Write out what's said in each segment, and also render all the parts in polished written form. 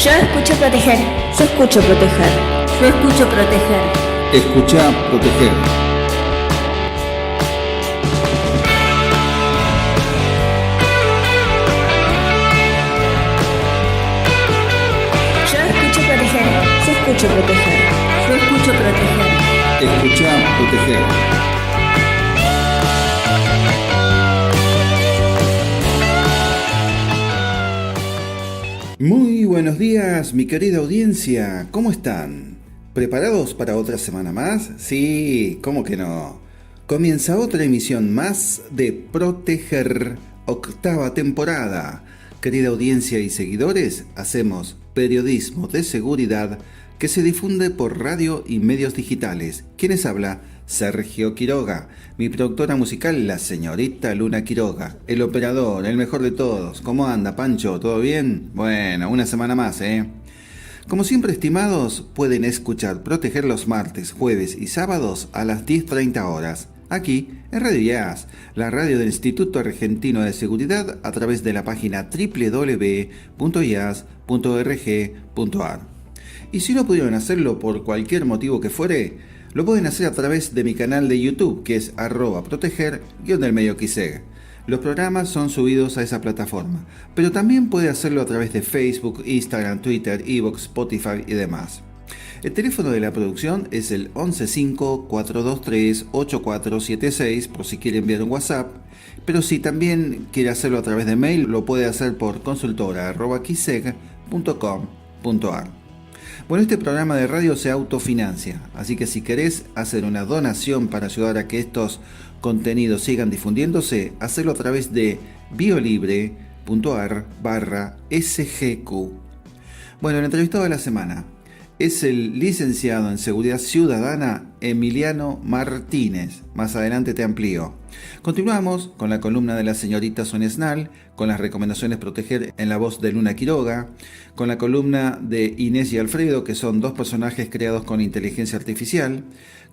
Yo escucho proteger. Yo escucho proteger. Yo escucho proteger. Escucha proteger. Yo escucho proteger. Yo escucho proteger. Yo escucho proteger. Escucha proteger. Muy buenos días, mi querida audiencia. ¿Cómo están? ¿Preparados para otra semana más? Sí, ¿cómo que no? Comienza otra emisión más de Proteger, octava temporada. Querida audiencia y seguidores, hacemos periodismo de seguridad que se difunde por radio y medios digitales. ¿Quiénes habla? Sergio Quiroga, mi productora musical, la señorita Luna Quiroga, el operador, el mejor de todos. ¿Cómo anda, Pancho? ¿Todo bien? Bueno, una semana más, ¿eh? Como siempre, estimados, pueden escuchar Proteger los martes, jueves y sábados a las 10:30 horas, aquí en Radio IAS, la radio del Instituto Argentino de Seguridad, a través de la página www.ias.org.ar. Y si no pudieron hacerlo por cualquier motivo que fuere, lo pueden hacer a través de mi canal de YouTube, que es @proteger_xseg. Los programas son subidos a esa plataforma, pero también puede hacerlo a través de Facebook, Instagram, Twitter, iVoox, Spotify y demás. El teléfono de la producción es el 115-423-8476 por si quiere enviar un WhatsApp, pero si también quiere hacerlo a través de mail, lo puede hacer por consultora@xseg.com.ar. Bueno, este programa de radio se autofinancia, así que si querés hacer una donación para ayudar a que estos contenidos sigan difundiéndose, hacelo a través de biolibre.ar/sgq. Bueno, el entrevistado de la semana es el licenciado en Seguridad Ciudadana Emiliano Martínez. Más adelante te amplío. Continuamos con la columna de la señorita Sonia Snal, con las recomendaciones Proteger en la voz de Luna Quiroga, con la columna de Inés y Alfredo, que son dos personajes creados con inteligencia artificial,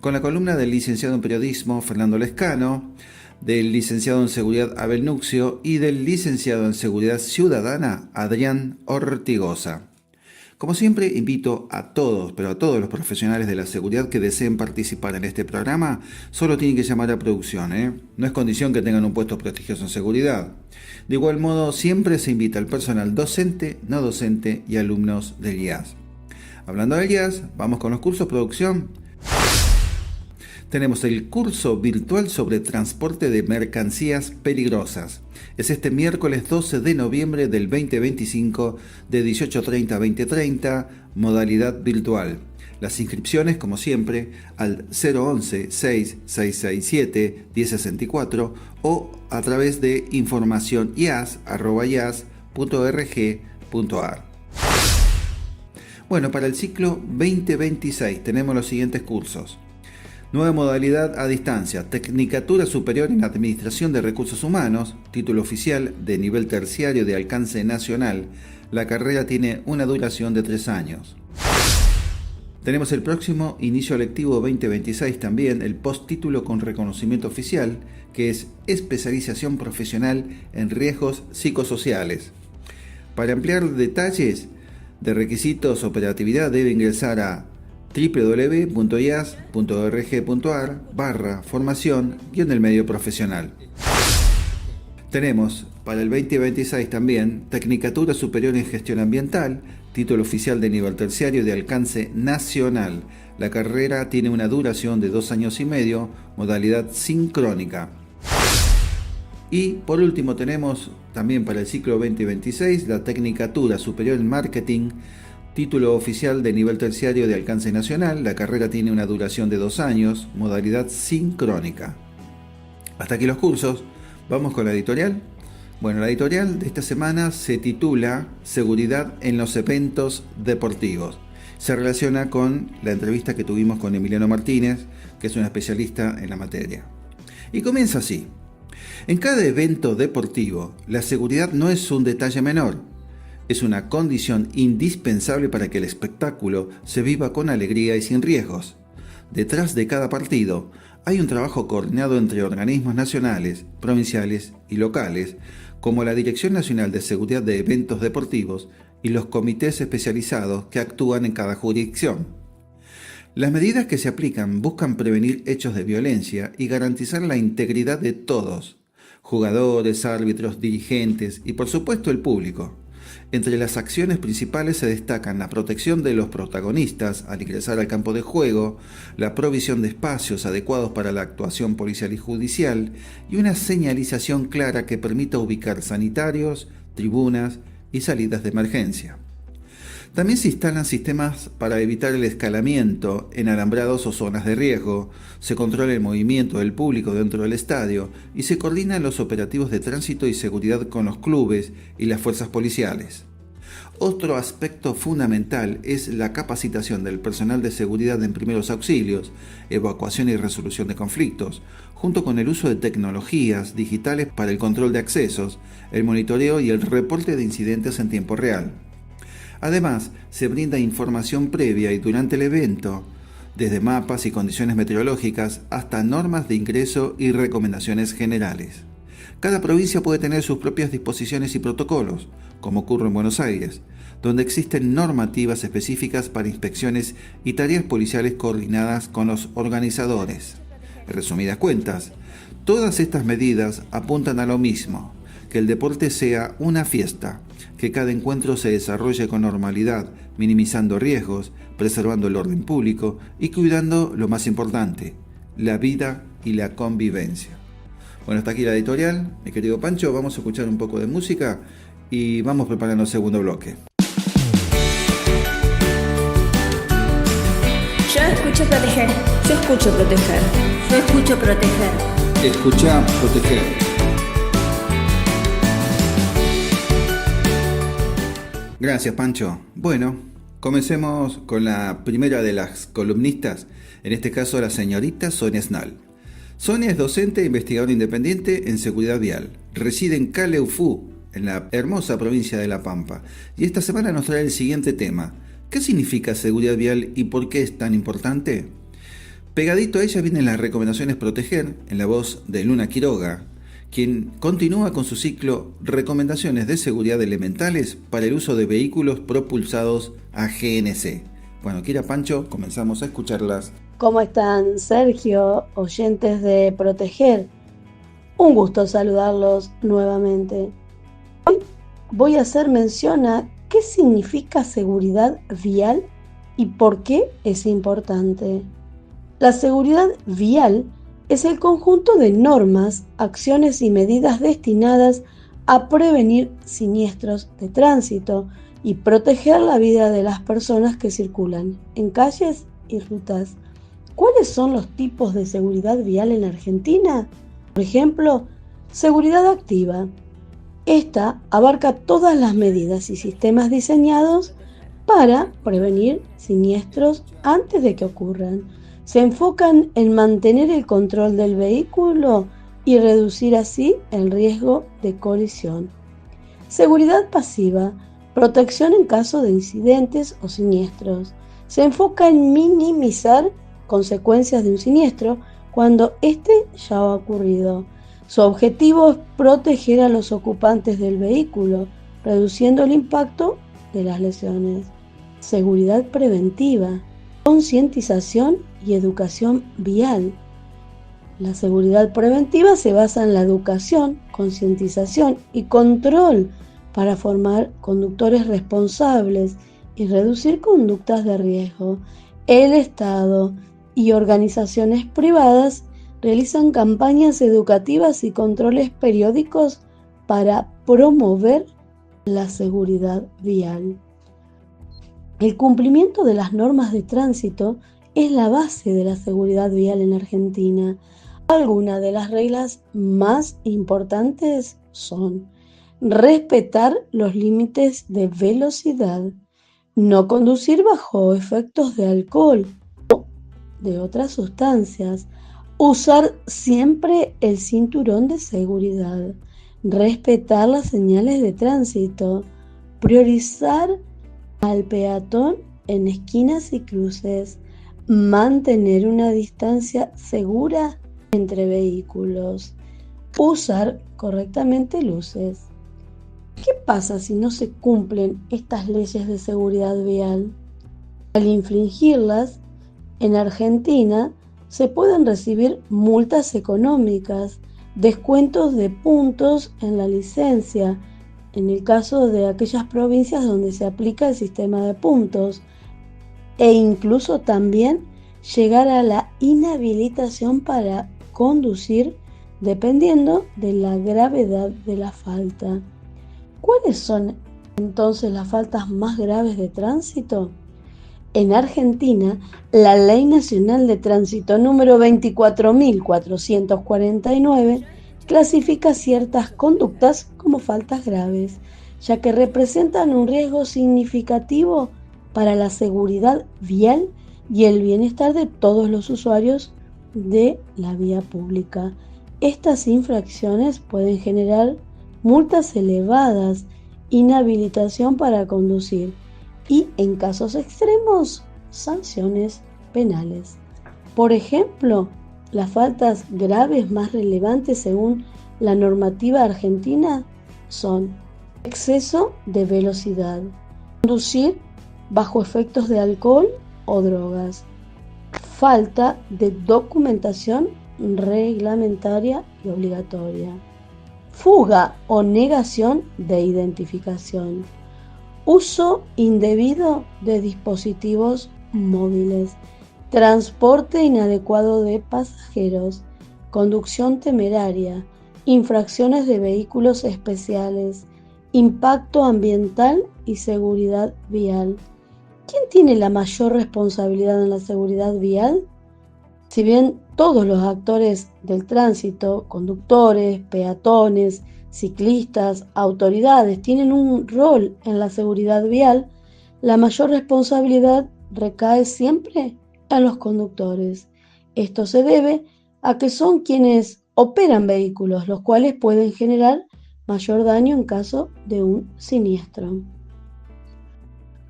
con la columna del licenciado en Periodismo Fernando Lescano, del licenciado en Seguridad Abel Nuxio y del licenciado en Seguridad Ciudadana Adrián Ortigosa. Como siempre, invito a todos, pero a todos los profesionales de la seguridad que deseen participar en este programa, solo tienen que llamar a producción, ¿eh? No es condición que tengan un puesto prestigioso en seguridad. De igual modo, siempre se invita al personal docente, no docente y alumnos del IAS. Hablando del IAS, vamos con los cursos producción. Tenemos el curso virtual sobre transporte de mercancías peligrosas. Es este miércoles 12 de noviembre del 2025 de 18:30 a 20:30, modalidad virtual. Las inscripciones, como siempre, al 011-6667-1064 o a través de información ias@ias.org.ar. Bueno, para el ciclo 2026 tenemos los siguientes cursos. Nueva modalidad a distancia, Tecnicatura Superior en Administración de Recursos Humanos, título oficial de nivel terciario de alcance nacional. La carrera tiene una duración de 3 años. Tenemos el próximo inicio lectivo 2026 también, el posttítulo con reconocimiento oficial, que es Especialización Profesional en Riesgos Psicosociales. Para ampliar detalles de requisitos operatividad debe ingresar a www.ias.org.ar/formación-del-medio profesional. Tenemos para el 2026 también Tecnicatura Superior en Gestión Ambiental, título oficial de nivel terciario de alcance nacional. La carrera tiene una duración de 2 años y medio, modalidad sincrónica. Y por último tenemos también para el ciclo 2026 la Tecnicatura Superior en Marketing, título oficial de nivel terciario de alcance nacional. La carrera tiene una duración de 2 años, modalidad sincrónica. Hasta aquí los cursos. Vamos con la editorial. Bueno, la editorial de esta semana se titula Seguridad en los eventos deportivos. Se relaciona con la entrevista que tuvimos con Emiliano Martínez, que es un especialista en la materia. Y comienza así. En cada evento deportivo, la seguridad no es un detalle menor. Es una condición indispensable para que el espectáculo se viva con alegría y sin riesgos. Detrás de cada partido Hay un trabajo coordinado entre organismos nacionales, provinciales y locales, como la Dirección Nacional de Seguridad de Eventos Deportivos y los comités especializados que actúan en cada jurisdicción. Las medidas que se aplican buscan prevenir hechos de violencia y garantizar la integridad de todos, jugadores, árbitros, dirigentes y por supuesto el público. Entre las acciones principales se destacan la protección de los protagonistas al ingresar al campo de juego, la provisión de espacios adecuados para la actuación policial y judicial y una señalización clara que permita ubicar sanitarios, tribunas y salidas de emergencia. También se instalan sistemas para evitar el escalamiento en alambrados o zonas de riesgo, se controla el movimiento del público dentro del estadio y se coordinan los operativos de tránsito y seguridad con los clubes y las fuerzas policiales. Otro aspecto fundamental es la capacitación del personal de seguridad en primeros auxilios, evacuación y resolución de conflictos, junto con el uso de tecnologías digitales para el control de accesos, el monitoreo y el reporte de incidentes en tiempo real. Además, se brinda información previa y durante el evento, desde mapas y condiciones meteorológicas hasta normas de ingreso y recomendaciones generales. Cada provincia puede tener sus propias disposiciones y protocolos, como ocurre en Buenos Aires, donde existen normativas específicas para inspecciones y tareas policiales coordinadas con los organizadores. En resumidas cuentas, todas estas medidas apuntan a lo mismo: que el deporte sea una fiesta, que cada encuentro se desarrolle con normalidad, minimizando riesgos, preservando el orden público y cuidando lo más importante, la vida y la convivencia. Bueno, hasta aquí la editorial, mi querido Pancho. Vamos a escuchar un poco de música y vamos preparando el segundo bloque. Yo escucho proteger. Yo escucho proteger. Yo escucho proteger. Escuchá, proteger. Gracias, Pancho. Bueno, comencemos con la primera de las columnistas, en este caso la señorita Sonia Snal. Sonia es docente e investigadora independiente en seguridad vial. Reside en Caleufú, en la hermosa provincia de La Pampa. Y esta semana nos trae el siguiente tema: ¿qué significa seguridad vial y por qué es tan importante? Pegadito a ella vienen las recomendaciones Proteger, en la voz de Luna Quiroga, quien continúa con su ciclo Recomendaciones de Seguridad Elementales para el uso de vehículos propulsados a GNC. Bueno, Kira, Pancho, comenzamos a escucharlas. ¿Cómo están, Sergio, oyentes de Proteger? Un gusto saludarlos nuevamente. Hoy voy a hacer mención a qué significa seguridad vial y por qué es importante. La seguridad vial es el conjunto de normas, acciones y medidas destinadas a prevenir siniestros de tránsito y proteger la vida de las personas que circulan en calles y rutas. ¿Cuáles son los tipos de seguridad vial en Argentina? Por ejemplo, seguridad activa. Esta abarca todas las medidas y sistemas diseñados para prevenir siniestros antes de que ocurran. Se enfocan en mantener el control del vehículo y reducir así el riesgo de colisión. Seguridad pasiva, protección en caso de incidentes o siniestros. Se enfoca en minimizar consecuencias de un siniestro cuando éste ya ha ocurrido. Su objetivo es proteger a los ocupantes del vehículo, reduciendo el impacto de las lesiones. Seguridad preventiva, concientización y educación vial. La seguridad preventiva se basa en la educación, concientización y control para formar conductores responsables y reducir conductas de riesgo. El Estado y organizaciones privadas realizan campañas educativas y controles periódicos para promover la seguridad vial. El cumplimiento de las normas de tránsito es la base de la seguridad vial en Argentina. Algunas de las reglas más importantes son: respetar los límites de velocidad, no conducir bajo efectos de alcohol o de otras sustancias, usar siempre el cinturón de seguridad, respetar las señales de tránsito, priorizar al peatón en esquinas y cruces, mantener una distancia segura entre vehículos, usar correctamente luces. ¿Qué pasa si no se cumplen estas leyes de seguridad vial? Al infringirlas, en Argentina se pueden recibir multas económicas, descuentos de puntos en la licencia, en el caso de aquellas provincias donde se aplica el sistema de puntos, e incluso también llegar a la inhabilitación para conducir dependiendo de la gravedad de la falta. ¿Cuáles son entonces las faltas más graves de tránsito? En Argentina, la Ley Nacional de Tránsito número 24.449 clasifica ciertas conductas como faltas graves, ya que representan un riesgo significativo para la seguridad vial y el bienestar de todos los usuarios de la vía pública. Estas infracciones pueden generar multas elevadas, inhabilitación para conducir y, en casos extremos, sanciones penales. Por ejemplo, las faltas graves más relevantes según la normativa argentina son exceso de velocidad, conducir bajo efectos de alcohol o drogas, falta de documentación reglamentaria y obligatoria, fuga o negación de identificación, uso indebido de dispositivos móviles, transporte inadecuado de pasajeros, conducción temeraria, infracciones de vehículos especiales, impacto ambiental y seguridad vial. ¿Quién tiene la mayor responsabilidad en la seguridad vial? Si bien todos los actores del tránsito, conductores, peatones, ciclistas, autoridades, tienen un rol en la seguridad vial, la mayor responsabilidad recae siempre en los conductores. Esto se debe a que son quienes operan vehículos, los cuales pueden generar mayor daño en caso de un siniestro.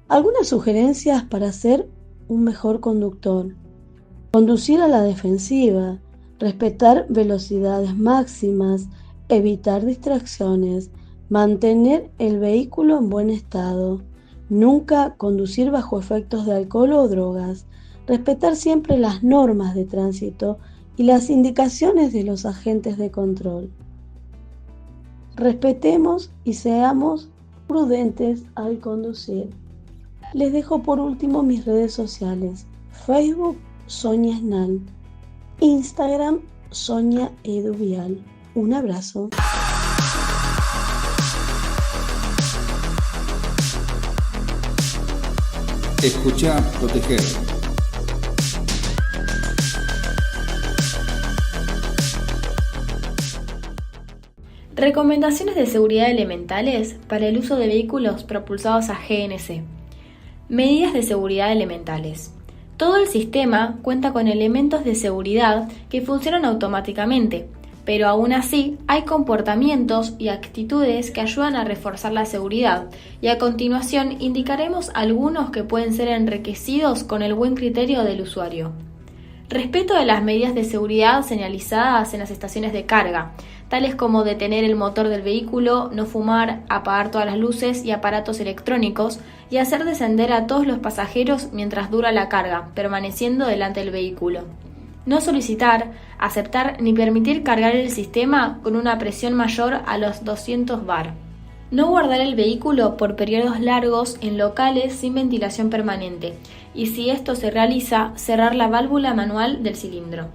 Algunas sugerencias para ser un mejor conductor: conducir a la defensiva, respetar velocidades máximas, evitar distracciones, mantener el vehículo en buen estado, nunca conducir bajo efectos de alcohol o drogas, respetar siempre las normas de tránsito y las indicaciones de los agentes de control. Respetemos y seamos prudentes al conducir. Les dejo por último mis redes sociales: Facebook Sonia Esnal, Instagram Sonia Eduvial. Un abrazo. Escucha, proteger. Recomendaciones de seguridad elementales para el uso de vehículos propulsados a GNC. Medidas de seguridad elementales. Todo el sistema cuenta con elementos de seguridad que funcionan automáticamente, pero aún así hay comportamientos y actitudes que ayudan a reforzar la seguridad, y a continuación indicaremos algunos que pueden ser enriquecidos con el buen criterio del usuario. Respeto de las medidas de seguridad señalizadas en las estaciones de carga, tales como detener el motor del vehículo, no fumar, apagar todas las luces y aparatos electrónicos y hacer descender a todos los pasajeros mientras dura la carga, permaneciendo delante del vehículo. No solicitar, aceptar ni permitir cargar el sistema con una presión mayor a los 200 bar. No guardar el vehículo por periodos largos en locales sin ventilación permanente, y si esto se realiza, cerrar la válvula manual del cilindro.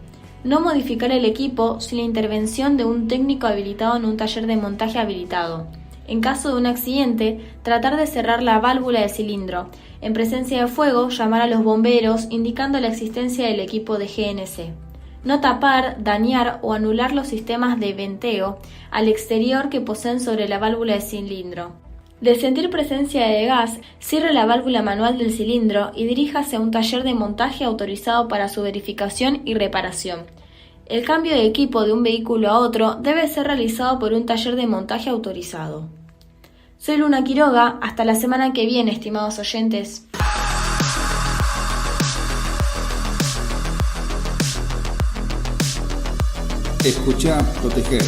No modificar el equipo sin la intervención de un técnico habilitado en un taller de montaje habilitado. En caso de un accidente, tratar de cerrar la válvula del cilindro. En presencia de fuego, llamar a los bomberos indicando la existencia del equipo de GNC. No tapar, dañar o anular los sistemas de venteo al exterior que poseen sobre la válvula del cilindro. De sentir presencia de gas, cierre la válvula manual del cilindro y diríjase a un taller de montaje autorizado para su verificación y reparación. El cambio de equipo de un vehículo a otro debe ser realizado por un taller de montaje autorizado. Soy Luna Quiroga, hasta la semana que viene, estimados oyentes. Escucha, proteger.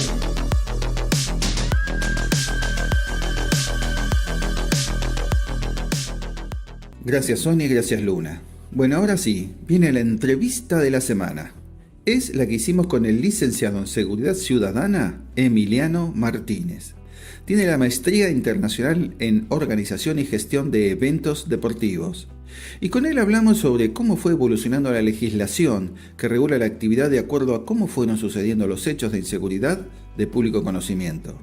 Gracias Sonia y gracias Luna. Bueno, ahora sí, viene la entrevista de la semana. Es la que hicimos con el licenciado en Seguridad Ciudadana, Emiliano Martínez. Tiene la maestría internacional en Organización y Gestión de Eventos Deportivos. Y con él hablamos sobre cómo fue evolucionando la legislación que regula la actividad de acuerdo a cómo fueron sucediendo los hechos de inseguridad de público conocimiento.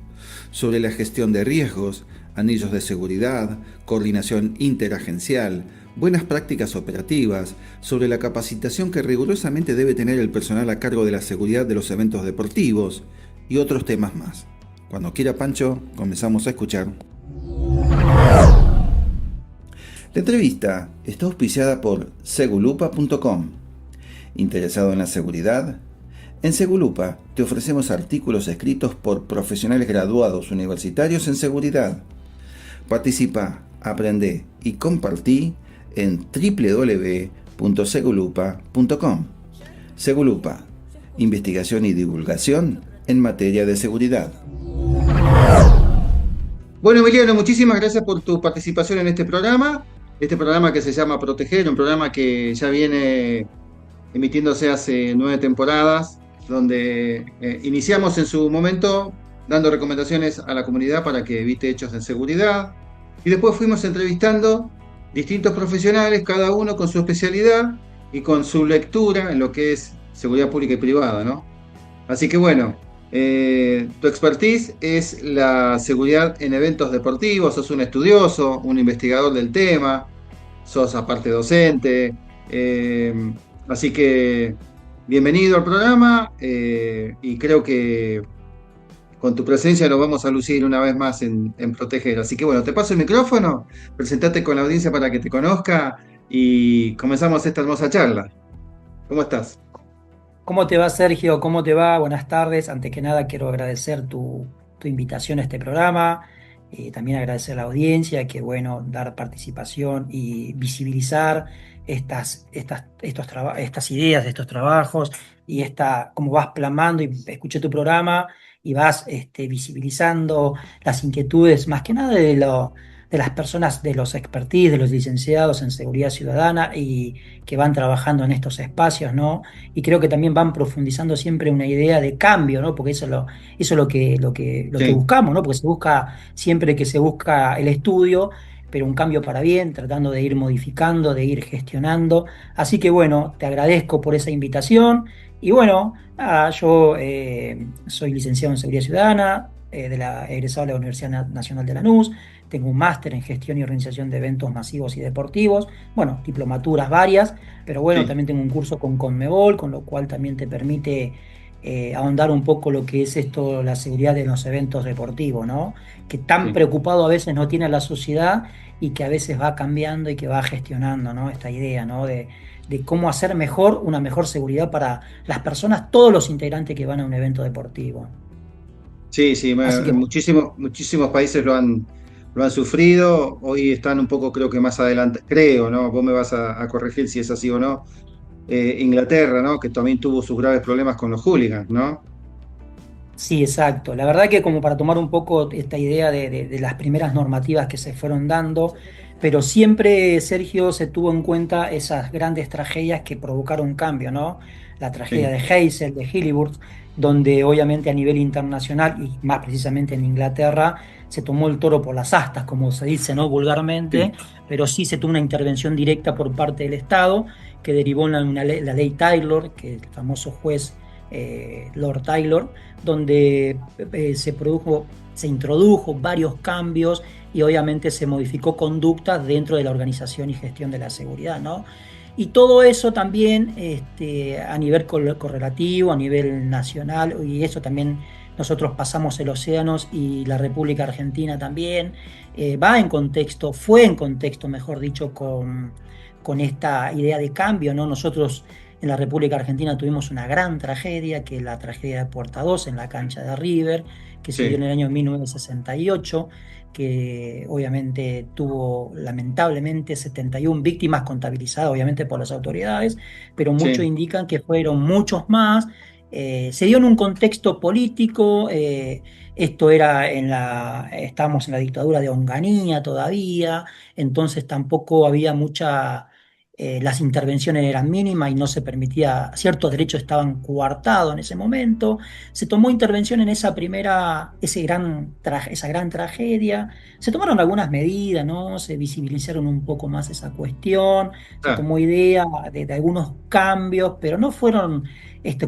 Sobre la gestión de riesgos, anillos de seguridad, coordinación interagencial, buenas prácticas operativas, sobre la capacitación que rigurosamente debe tener el personal a cargo de la seguridad de los eventos deportivos y otros temas más. Cuando quiera Pancho, comenzamos a escuchar. La entrevista está auspiciada por Segulupa.com. ¿Interesado en la seguridad? En Segulupa te ofrecemos artículos escritos por profesionales graduados universitarios en seguridad. Participa, aprende y compartí en www.segulupa.com. Segulupa, investigación y divulgación en materia de seguridad. Bueno, Emiliano, muchísimas gracias por tu participación en este programa que se llama Proteger, un programa que ya viene emitiéndose hace 9 temporadas, donde iniciamos en su momento dando recomendaciones a la comunidad para que evite hechos de inseguridad, y después fuimos entrevistando distintos profesionales, cada uno con su especialidad y con su lectura en lo que es seguridad pública y privada, ¿no? Así que bueno, tu expertise es la seguridad en eventos deportivos, sos un estudioso, un investigador del tema, sos aparte docente, así que bienvenido al programa, y creo que con tu presencia nos vamos a lucir una vez más en Proteger. Así que bueno, te paso el micrófono, presentate con la audiencia para que te conozca y comenzamos esta hermosa charla. ¿Cómo estás? ¿Cómo te va, Sergio? ¿Cómo te va? Buenas tardes. Antes que nada quiero agradecer tu invitación a este programa, también agradecer a la audiencia, que bueno, dar participación y visibilizar estas ideas de estos trabajos y cómo vas plasmando, y escuché tu programa y vas visibilizando las inquietudes, más que nada de las personas, de los expertise, de los licenciados en seguridad ciudadana y que van trabajando en estos espacios, ¿no? Y creo que también van profundizando siempre una idea de cambio, ¿no? Porque eso es lo que buscamos, ¿no? Porque siempre que se busca el estudio, pero un cambio para bien, tratando de ir modificando, de ir gestionando. Así que bueno, te agradezco por esa invitación. Y bueno, yo soy licenciado en seguridad ciudadana, egresado de la Universidad Nacional de Lanús. Tengo un máster en gestión y organización de eventos masivos y deportivos, bueno, diplomaturas varias, pero bueno, Sí. también tengo un curso con Conmebol, con lo cual también te permite ahondar un poco lo que es esto, la seguridad en los eventos deportivos, ¿no? Que tan Sí. preocupado a veces no tiene la sociedad y que a veces va cambiando y que va gestionando, ¿no? Esta idea, ¿no? De cómo hacer una mejor seguridad para las personas, todos los integrantes que van a un evento deportivo. Sí, Así que muchísimos países lo han sufrido. Hoy están un poco, creo que más adelante, creo, ¿no? Vos me vas a corregir si es así o no. Inglaterra, ¿no? Que también tuvo sus graves problemas con los hooligans, ¿no? sí, exacto. La verdad que como para tomar un poco esta idea de las primeras normativas que se fueron dando, pero siempre, Sergio, se tuvo en cuenta esas grandes tragedias que provocaron cambio, ¿no? La tragedia Sí, de Heysel, de Hilliburg, donde obviamente a nivel internacional y más precisamente en Inglaterra se tomó el toro por las astas, como se dice, ¿no? Vulgarmente, sí, pero sí se tuvo una intervención directa por parte del Estado que derivó en la ley Taylor, que el famoso juez Lord Taylor, donde se introdujo varios cambios y obviamente se modificó conductas dentro de la organización y gestión de la seguridad, ¿no? Y todo eso también a nivel correlativo, a nivel nacional, y eso también nosotros pasamos el océanos y la República Argentina también, fue en contexto, mejor dicho, con esta idea de cambio, ¿no? Nosotros en la República Argentina tuvimos una gran tragedia, que es la tragedia de Puerta 2 en la cancha de River, que se dio en sí, el año 1968, que obviamente tuvo lamentablemente 71 víctimas contabilizadas, obviamente por las autoridades, pero muchos sí, indican que fueron muchos más, Se dio en un contexto político, esto era estábamos en la dictadura de Onganía todavía, entonces tampoco había las intervenciones eran mínimas y no se permitía, ciertos derechos estaban coartados en ese momento. Se tomó intervención en esa gran tragedia. Se tomaron algunas medidas, ¿no? Se visibilizaron un poco más esa cuestión, se Claro, tomó idea de algunos cambios, pero no fueron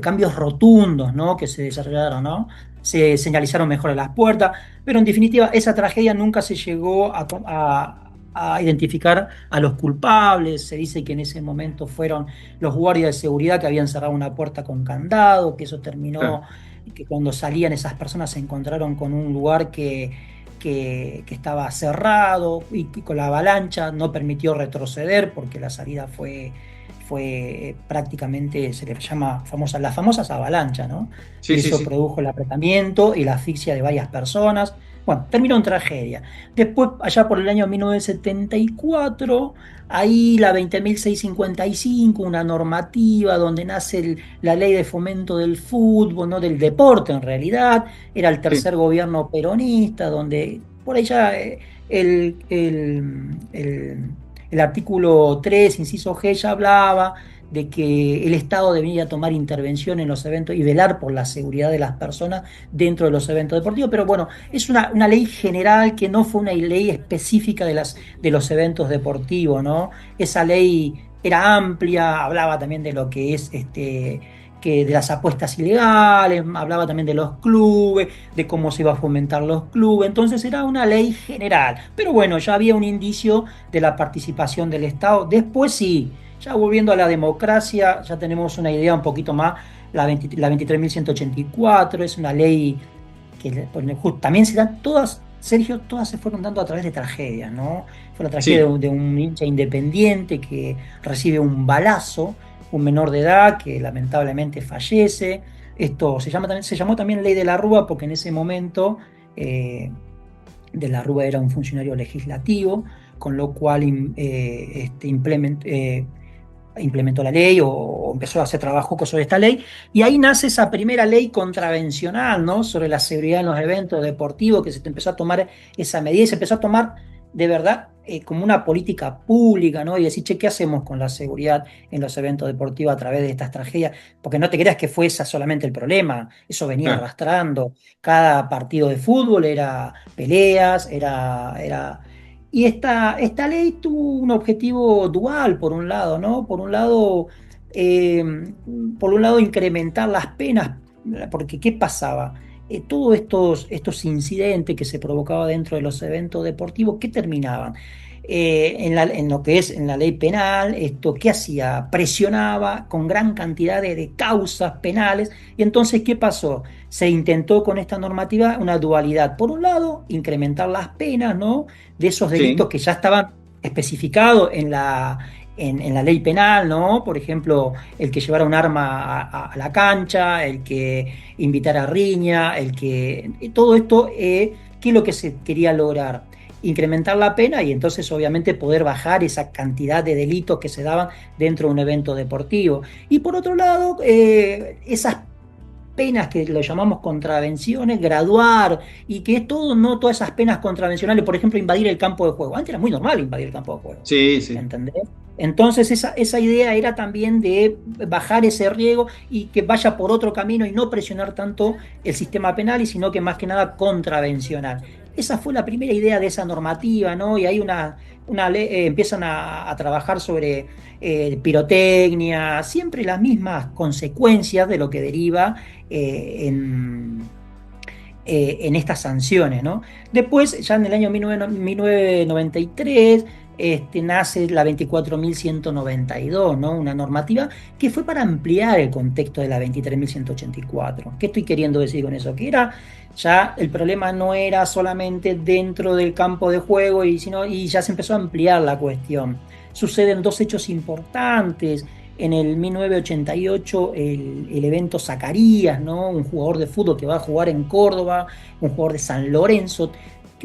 cambios rotundos, ¿no? Que se desarrollaron, ¿no? Se señalizaron mejor las puertas, pero en definitiva esa tragedia nunca se llegó a identificar a los culpables. Se dice que en ese momento fueron los guardias de seguridad que habían cerrado una puerta con candado, que eso terminó, claro. que cuando salían esas personas se encontraron con un lugar que estaba cerrado y que con la avalancha no permitió retroceder porque la salida fue prácticamente, se le llama las famosas avalanchas, ¿no? Sí, Y sí, eso sí. produjo el apretamiento y la asfixia de varias personas. Bueno, terminó en tragedia. Después, allá por el año 1974, ahí la 20.655, una normativa donde nace la ley de fomento del fútbol, no del deporte en realidad, era el Sí, tercer gobierno peronista, donde por ahí ya el, el- el- el artículo 3 inciso G, ya hablaba de que el Estado debía tomar intervención en los eventos y velar por la seguridad de las personas dentro de los eventos deportivos. Pero bueno, es una ley general que no fue una ley específica de los eventos deportivos, ¿no? Esa ley era amplia, hablaba también de lo que es que de las apuestas ilegales, hablaba también de los clubes, de cómo se iba a fomentar los clubes. Entonces era una ley general. Pero bueno, ya había un indicio de la participación del Estado. Después sí, ya volviendo a la democracia, ya tenemos una idea un poquito más. La 23.184 es una ley que también se dan todas, Sergio, todas se fueron dando a través de tragedias, ¿no? Fue la tragedia sí. de un hincha independiente que recibe un balazo, un menor de edad que lamentablemente fallece. Esto se llamó también Ley de la Rúa porque en ese momento eh, de la Rúa era un funcionario legislativo, con lo cual implementó la ley o empezó a hacer trabajo sobre esta ley, y ahí nace esa primera ley contravencional, ¿no? Sobre la seguridad en los eventos deportivos, que se te empezó a tomar esa medida y se empezó a tomar de verdad como una política pública, ¿no? Y decir, che, ¿qué hacemos con la seguridad en los eventos deportivos a través de estas tragedias? Porque no te creas que fue esa solamente el problema, eso venía Claro. arrastrando. Cada partido de fútbol era peleas, y esta ley tuvo un objetivo dual, por un lado, ¿no? Eh, por un lado incrementar las penas, porque ¿qué pasaba? Todos estos incidentes que se provocaban dentro de los eventos deportivos, ¿qué terminaban? En lo que es en la ley penal, esto ¿qué hacía? Presionaba con gran cantidad de causas penales, y entonces ¿qué pasó? Se intentó con esta normativa una dualidad. Por un lado, incrementar las penas, ¿no? De esos delitos Sí, que ya estaban especificados en la ley penal, ¿no? Por ejemplo, el que llevara un arma a la cancha, el que invitara a riña, todo esto, ¿qué es lo que se quería lograr? Incrementar la pena y entonces obviamente poder bajar esa cantidad de delitos que se daban dentro de un evento deportivo. Y por otro lado, esas penas que lo llamamos contravenciones, graduar, y que es todo, no todas esas penas contravencionales, por ejemplo, invadir el campo de juego. Antes era muy normal invadir el campo de juego, sí, sí. ¿entendés? Entonces esa idea era también de bajar ese riesgo y que vaya por otro camino y no presionar tanto el sistema penal, y sino que más que nada contravencional. Esa fue la primera idea de esa normativa, ¿no? Y hay una ley, empiezan a trabajar sobre pirotecnia, siempre las mismas consecuencias de lo que deriva en estas sanciones, ¿no? Después, ya en el año 1993, nace la 24.192, ¿no? Una normativa que fue para ampliar el contexto de la 23.184. ¿Qué estoy queriendo decir con eso? Que era ya el problema no era solamente dentro del campo de juego, y ya se empezó a ampliar la cuestión. Suceden dos hechos importantes. En el 1988, el evento Zacarías, ¿no? Un jugador de fútbol que va a jugar en Córdoba, un jugador de San Lorenzo,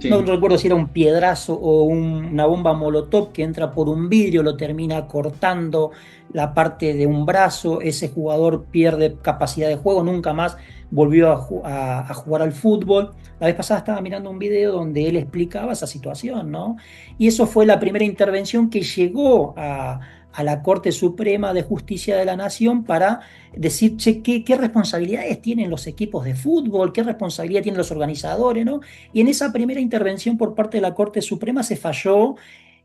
No Sí. recuerdo si era un piedrazo o una bomba molotov que entra por un vidrio, lo termina cortando la parte de un brazo, ese jugador pierde capacidad de juego, nunca más volvió a jugar al fútbol. La vez pasada estaba mirando un video donde él explicaba esa situación, ¿no? Y eso fue la primera intervención que llegó a la Corte Suprema de Justicia de la Nación para decir, che, qué responsabilidades tienen los equipos de fútbol, qué responsabilidad tienen los organizadores, ¿no? Y en esa primera intervención por parte de la Corte Suprema se falló,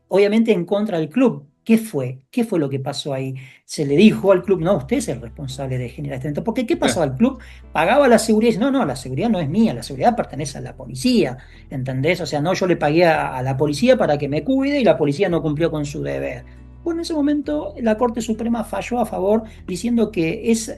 obviamente, en contra del club. ¿Qué fue? ¿Qué fue lo que pasó ahí? Se le dijo al club, no, usted es el responsable de generar este evento. Porque ¿qué pasaba? El club pagaba la seguridad y dice, no, no, la seguridad no es mía, la seguridad pertenece a la policía, ¿entendés? O sea, no, yo le pagué a la policía para que me cuide y la policía no cumplió con su deber. Bueno, en ese momento la Corte Suprema falló a favor diciendo que ese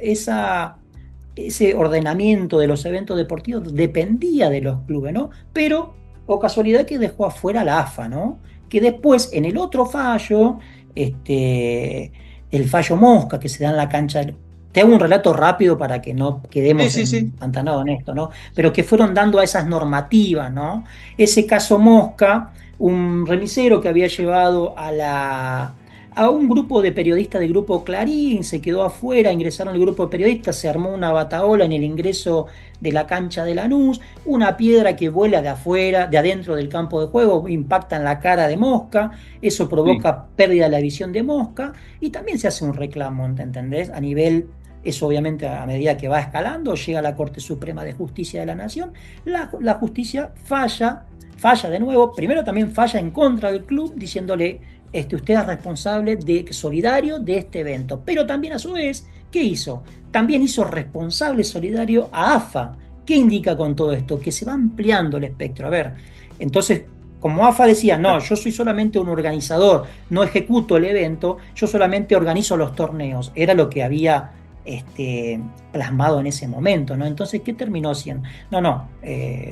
ordenamiento de los eventos deportivos dependía de los clubes, ¿no? Pero, o casualidad que dejó afuera la AFA, ¿no? Que después, en el otro fallo, este, el fallo Mosca que se da en la cancha, te hago un relato rápido para que no Sí, quedemos sí, sí. empantanados en esto, ¿no? Pero que fueron dando a esas normativas, ¿no? Ese caso Mosca, un remisero que había llevado a un grupo de periodistas del grupo Clarín, se quedó afuera, ingresaron al grupo de periodistas, se armó una batahola en el ingreso de la cancha de Lanús, una piedra que vuela de afuera, de adentro del campo de juego, impacta en la cara de Mosca, eso Sí. provoca pérdida de la visión de Mosca, y también se hace un reclamo, ¿entendés? A nivel, eso obviamente a medida que va escalando, llega a la Corte Suprema de Justicia de la Nación, la justicia falla de nuevo, primero también falla en contra del club, diciéndole usted es responsable solidario de este evento. Pero también a su vez, ¿qué hizo? También hizo responsable solidario a AFA. ¿Qué indica con todo esto? Que se va ampliando el espectro. A ver, entonces, como AFA decía, no, yo soy solamente un organizador, no ejecuto el evento, yo solamente organizo los torneos. Era lo que había plasmado en ese momento, ¿no? Entonces, ¿qué terminó siendo? No, no,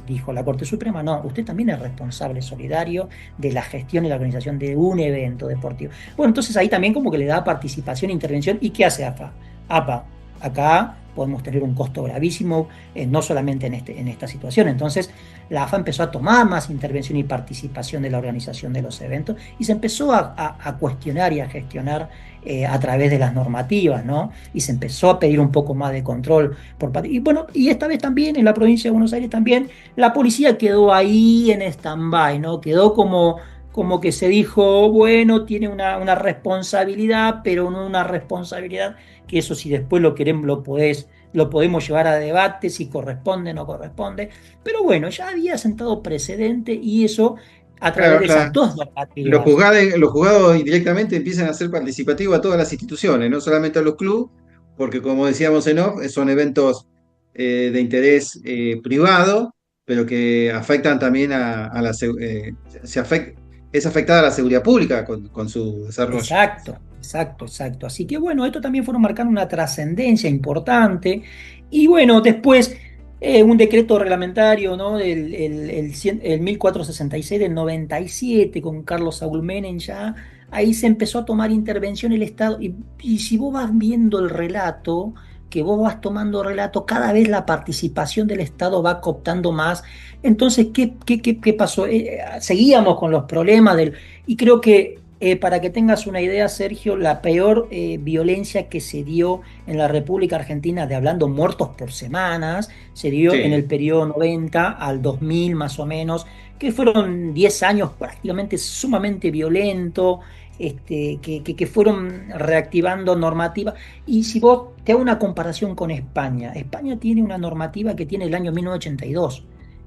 dijo la Corte Suprema, no, usted también es responsable solidario de la gestión y la organización de un evento deportivo. Bueno, entonces ahí también como que le da participación, intervención. ¿Y qué hace AFA? APA, acá podemos tener un costo gravísimo, no solamente en esta situación. Entonces, la AFA empezó a tomar más intervención y participación de la organización de los eventos y se empezó a cuestionar y a gestionar a través de las normativas, ¿no? Y se empezó a pedir un poco más de control por parte. Y bueno, y esta vez también en la provincia de Buenos Aires también la policía quedó ahí en stand-by, ¿no? Quedó como que se dijo, bueno, tiene una responsabilidad, pero no una responsabilidad que eso si después lo queremos, lo podemos llevar a debate, si corresponde o no corresponde. Pero bueno, ya había sentado precedente y eso a través Claro, de esas dos normativas. los juzgados indirectamente empiezan a ser participativos a todas las instituciones, no solamente a los clubes, porque como decíamos en off, son eventos de interés privado, pero que afectan también a es afectada a la seguridad pública con su desarrollo. Exacto, exacto, exacto. Así que bueno, esto también fueron marcando una trascendencia importante. Y bueno, después un decreto reglamentario, ¿no? El 1466 del 97 con Carlos Saúl Menem ya, ahí se empezó a tomar intervención el Estado. Y si vos vas viendo el relato, que vos vas tomando relato, cada vez la participación del Estado va cooptando más. Entonces, ¿qué pasó? Seguíamos con los problemas y creo que para que tengas una idea, Sergio, la peor violencia que se dio en la República Argentina, de hablando muertos por semanas, se dio en Sí, el periodo 90 al 2000 más o menos, que fueron 10 años prácticamente sumamente violentos, que fueron reactivando normativas. Y si vos te hago una comparación con España, España tiene una normativa que tiene el año 1982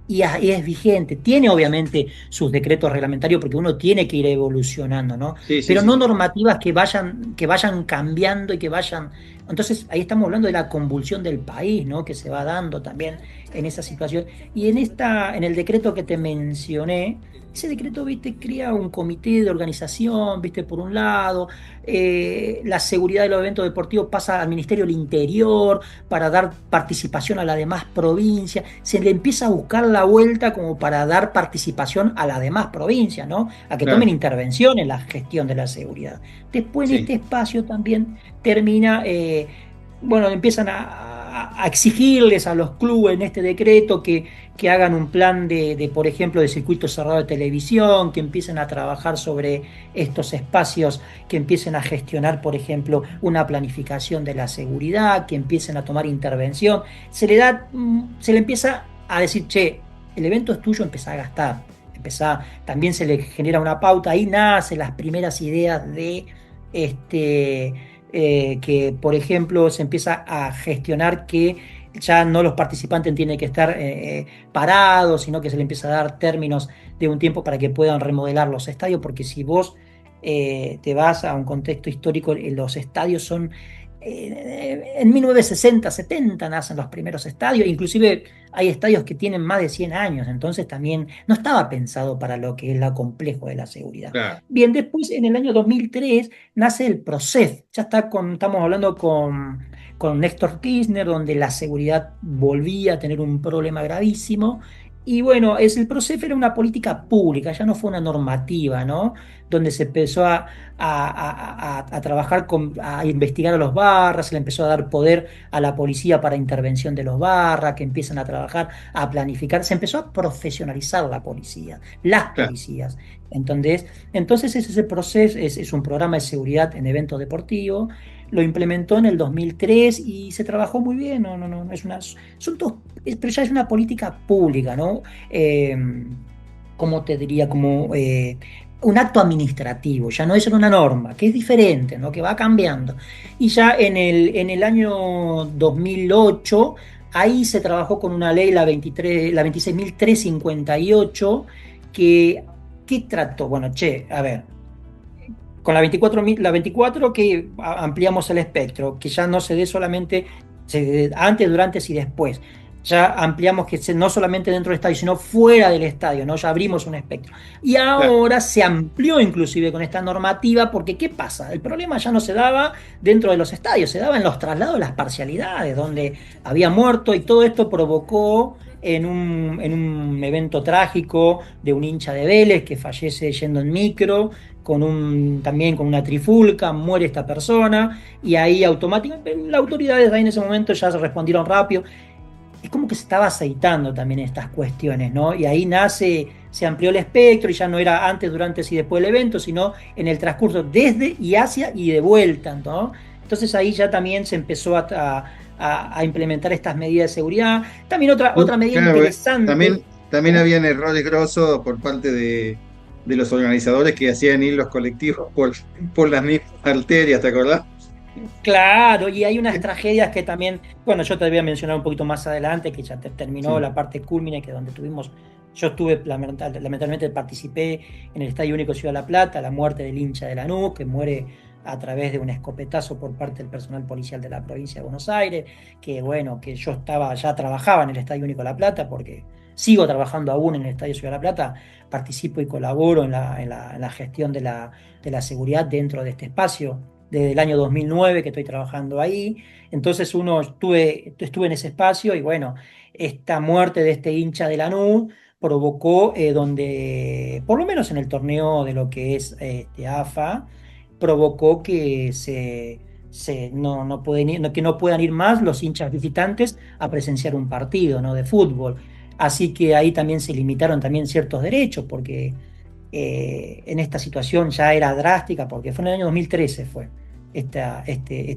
y es vigente. Tiene obviamente sus decretos reglamentarios porque uno tiene que ir evolucionando, ¿no? sí, sí, Pero sí, no sí. normativas que vayan cambiando y que vayan. Entonces ahí estamos hablando de la convulsión del país, ¿no? Que se va dando también en esa situación. Y en el decreto que te mencioné, ese decreto, viste, crea un comité de organización, viste, por un lado, la seguridad de los eventos deportivos pasa al Ministerio del Interior para dar participación a las demás provincias, se le empieza a buscar la vuelta como para dar participación a las demás provincias, ¿no? A que tomen Claro, intervención en la gestión de la seguridad. Después en este sí. espacio también termina, bueno, empiezan a exigirles a los clubes en este decreto que hagan un plan por ejemplo, de circuito cerrado de televisión, que empiecen a trabajar sobre estos espacios, que empiecen a gestionar, por ejemplo, una planificación de la seguridad, que empiecen a tomar intervención. Se le empieza a decir, che, el evento es tuyo, empezá a gastar. También se le genera una pauta, ahí nacen las primeras ideas de que, por ejemplo, se empieza a gestionar que ya no los participantes tienen que estar parados, sino que se le empieza a dar términos de un tiempo para que puedan remodelar los estadios, porque si vos te vas a un contexto histórico, los estadios son... en 1960, 70 nacen los primeros estadios, inclusive hay estadios que tienen más de 100 años, entonces también no estaba pensado para lo que es lo complejo de la seguridad. Claro. Bien, después en el año 2003 nace el PROCEF, estamos hablando con Néstor Kirchner, donde la seguridad volvía a tener un problema gravísimo. Y bueno, el PROCEF era una política pública, ya no fue una normativa, ¿no? Donde se empezó a trabajar, a investigar a los barras, se le empezó a dar poder a la policía para intervención de los barras, que empiezan a trabajar, a planificar, se empezó a profesionalizar la policía, las policías. Entonces ese PROCEF es un programa de seguridad en eventos deportivos. Lo implementó en el 2003 y se trabajó muy bien, no, pero ya es una política pública, ¿no? ¿Cómo te diría? Como un acto administrativo, ya no es una norma, que es diferente, ¿no? Que va cambiando. Y ya en el año 2008, ahí se trabajó con una ley, la 26.358, que trató, bueno, a ver, con la 24 que ampliamos el espectro, que ya no se dé solamente antes, durante y después. Ya ampliamos que no solamente dentro del estadio, sino fuera del estadio, ¿no? Ya abrimos un espectro. Y ahora se amplió inclusive con esta normativa, porque ¿qué pasa? El problema ya no se daba dentro de los estadios, se daba en los traslados, las parcialidades, donde había muerto, y todo esto provocó en un evento trágico de un hincha de Vélez que fallece yendo en micro, también con una trifulca, muere esta persona, y ahí automáticamente las autoridades ahí en ese momento ya se respondieron rápido. Es como que se estaba aceitando también estas cuestiones, ¿no? Y ahí se amplió el espectro, y ya no era antes, durante y después del evento, sino en el transcurso desde y hacia y de vuelta, ¿no? Entonces ahí ya también se empezó a implementar estas medidas de seguridad. También otra medida interesante. También habían errores grosos por parte de los organizadores, que hacían ir los colectivos por las mismas arterias, ¿te acordás? Claro, y hay unas tragedias que también, bueno, yo te voy a mencionar un poquito más adelante, que ya terminó la parte culmine, que donde yo lamentablemente participé en el Estadio Único Ciudad de La Plata, la muerte del hincha de Lanús, que muere a través de un escopetazo por parte del personal policial de la provincia de Buenos Aires, que bueno, que yo ya trabajaba en el Estadio Único de La Plata, porque sigo trabajando aún en el Estadio Ciudad de La Plata, participo y colaboro en la gestión de la seguridad dentro de este espacio, desde el año 2009 que estoy trabajando ahí. Entonces estuve en ese espacio, y bueno, esta muerte de este hincha de Lanús provocó, donde, por lo menos en el torneo de lo que es AFA, provocó que que no puedan ir más los hinchas visitantes a presenciar un partido, ¿no? De fútbol. Así que ahí también se limitaron también ciertos derechos, porque en esta situación ya era drástica, porque fue en el año 2013 fue esta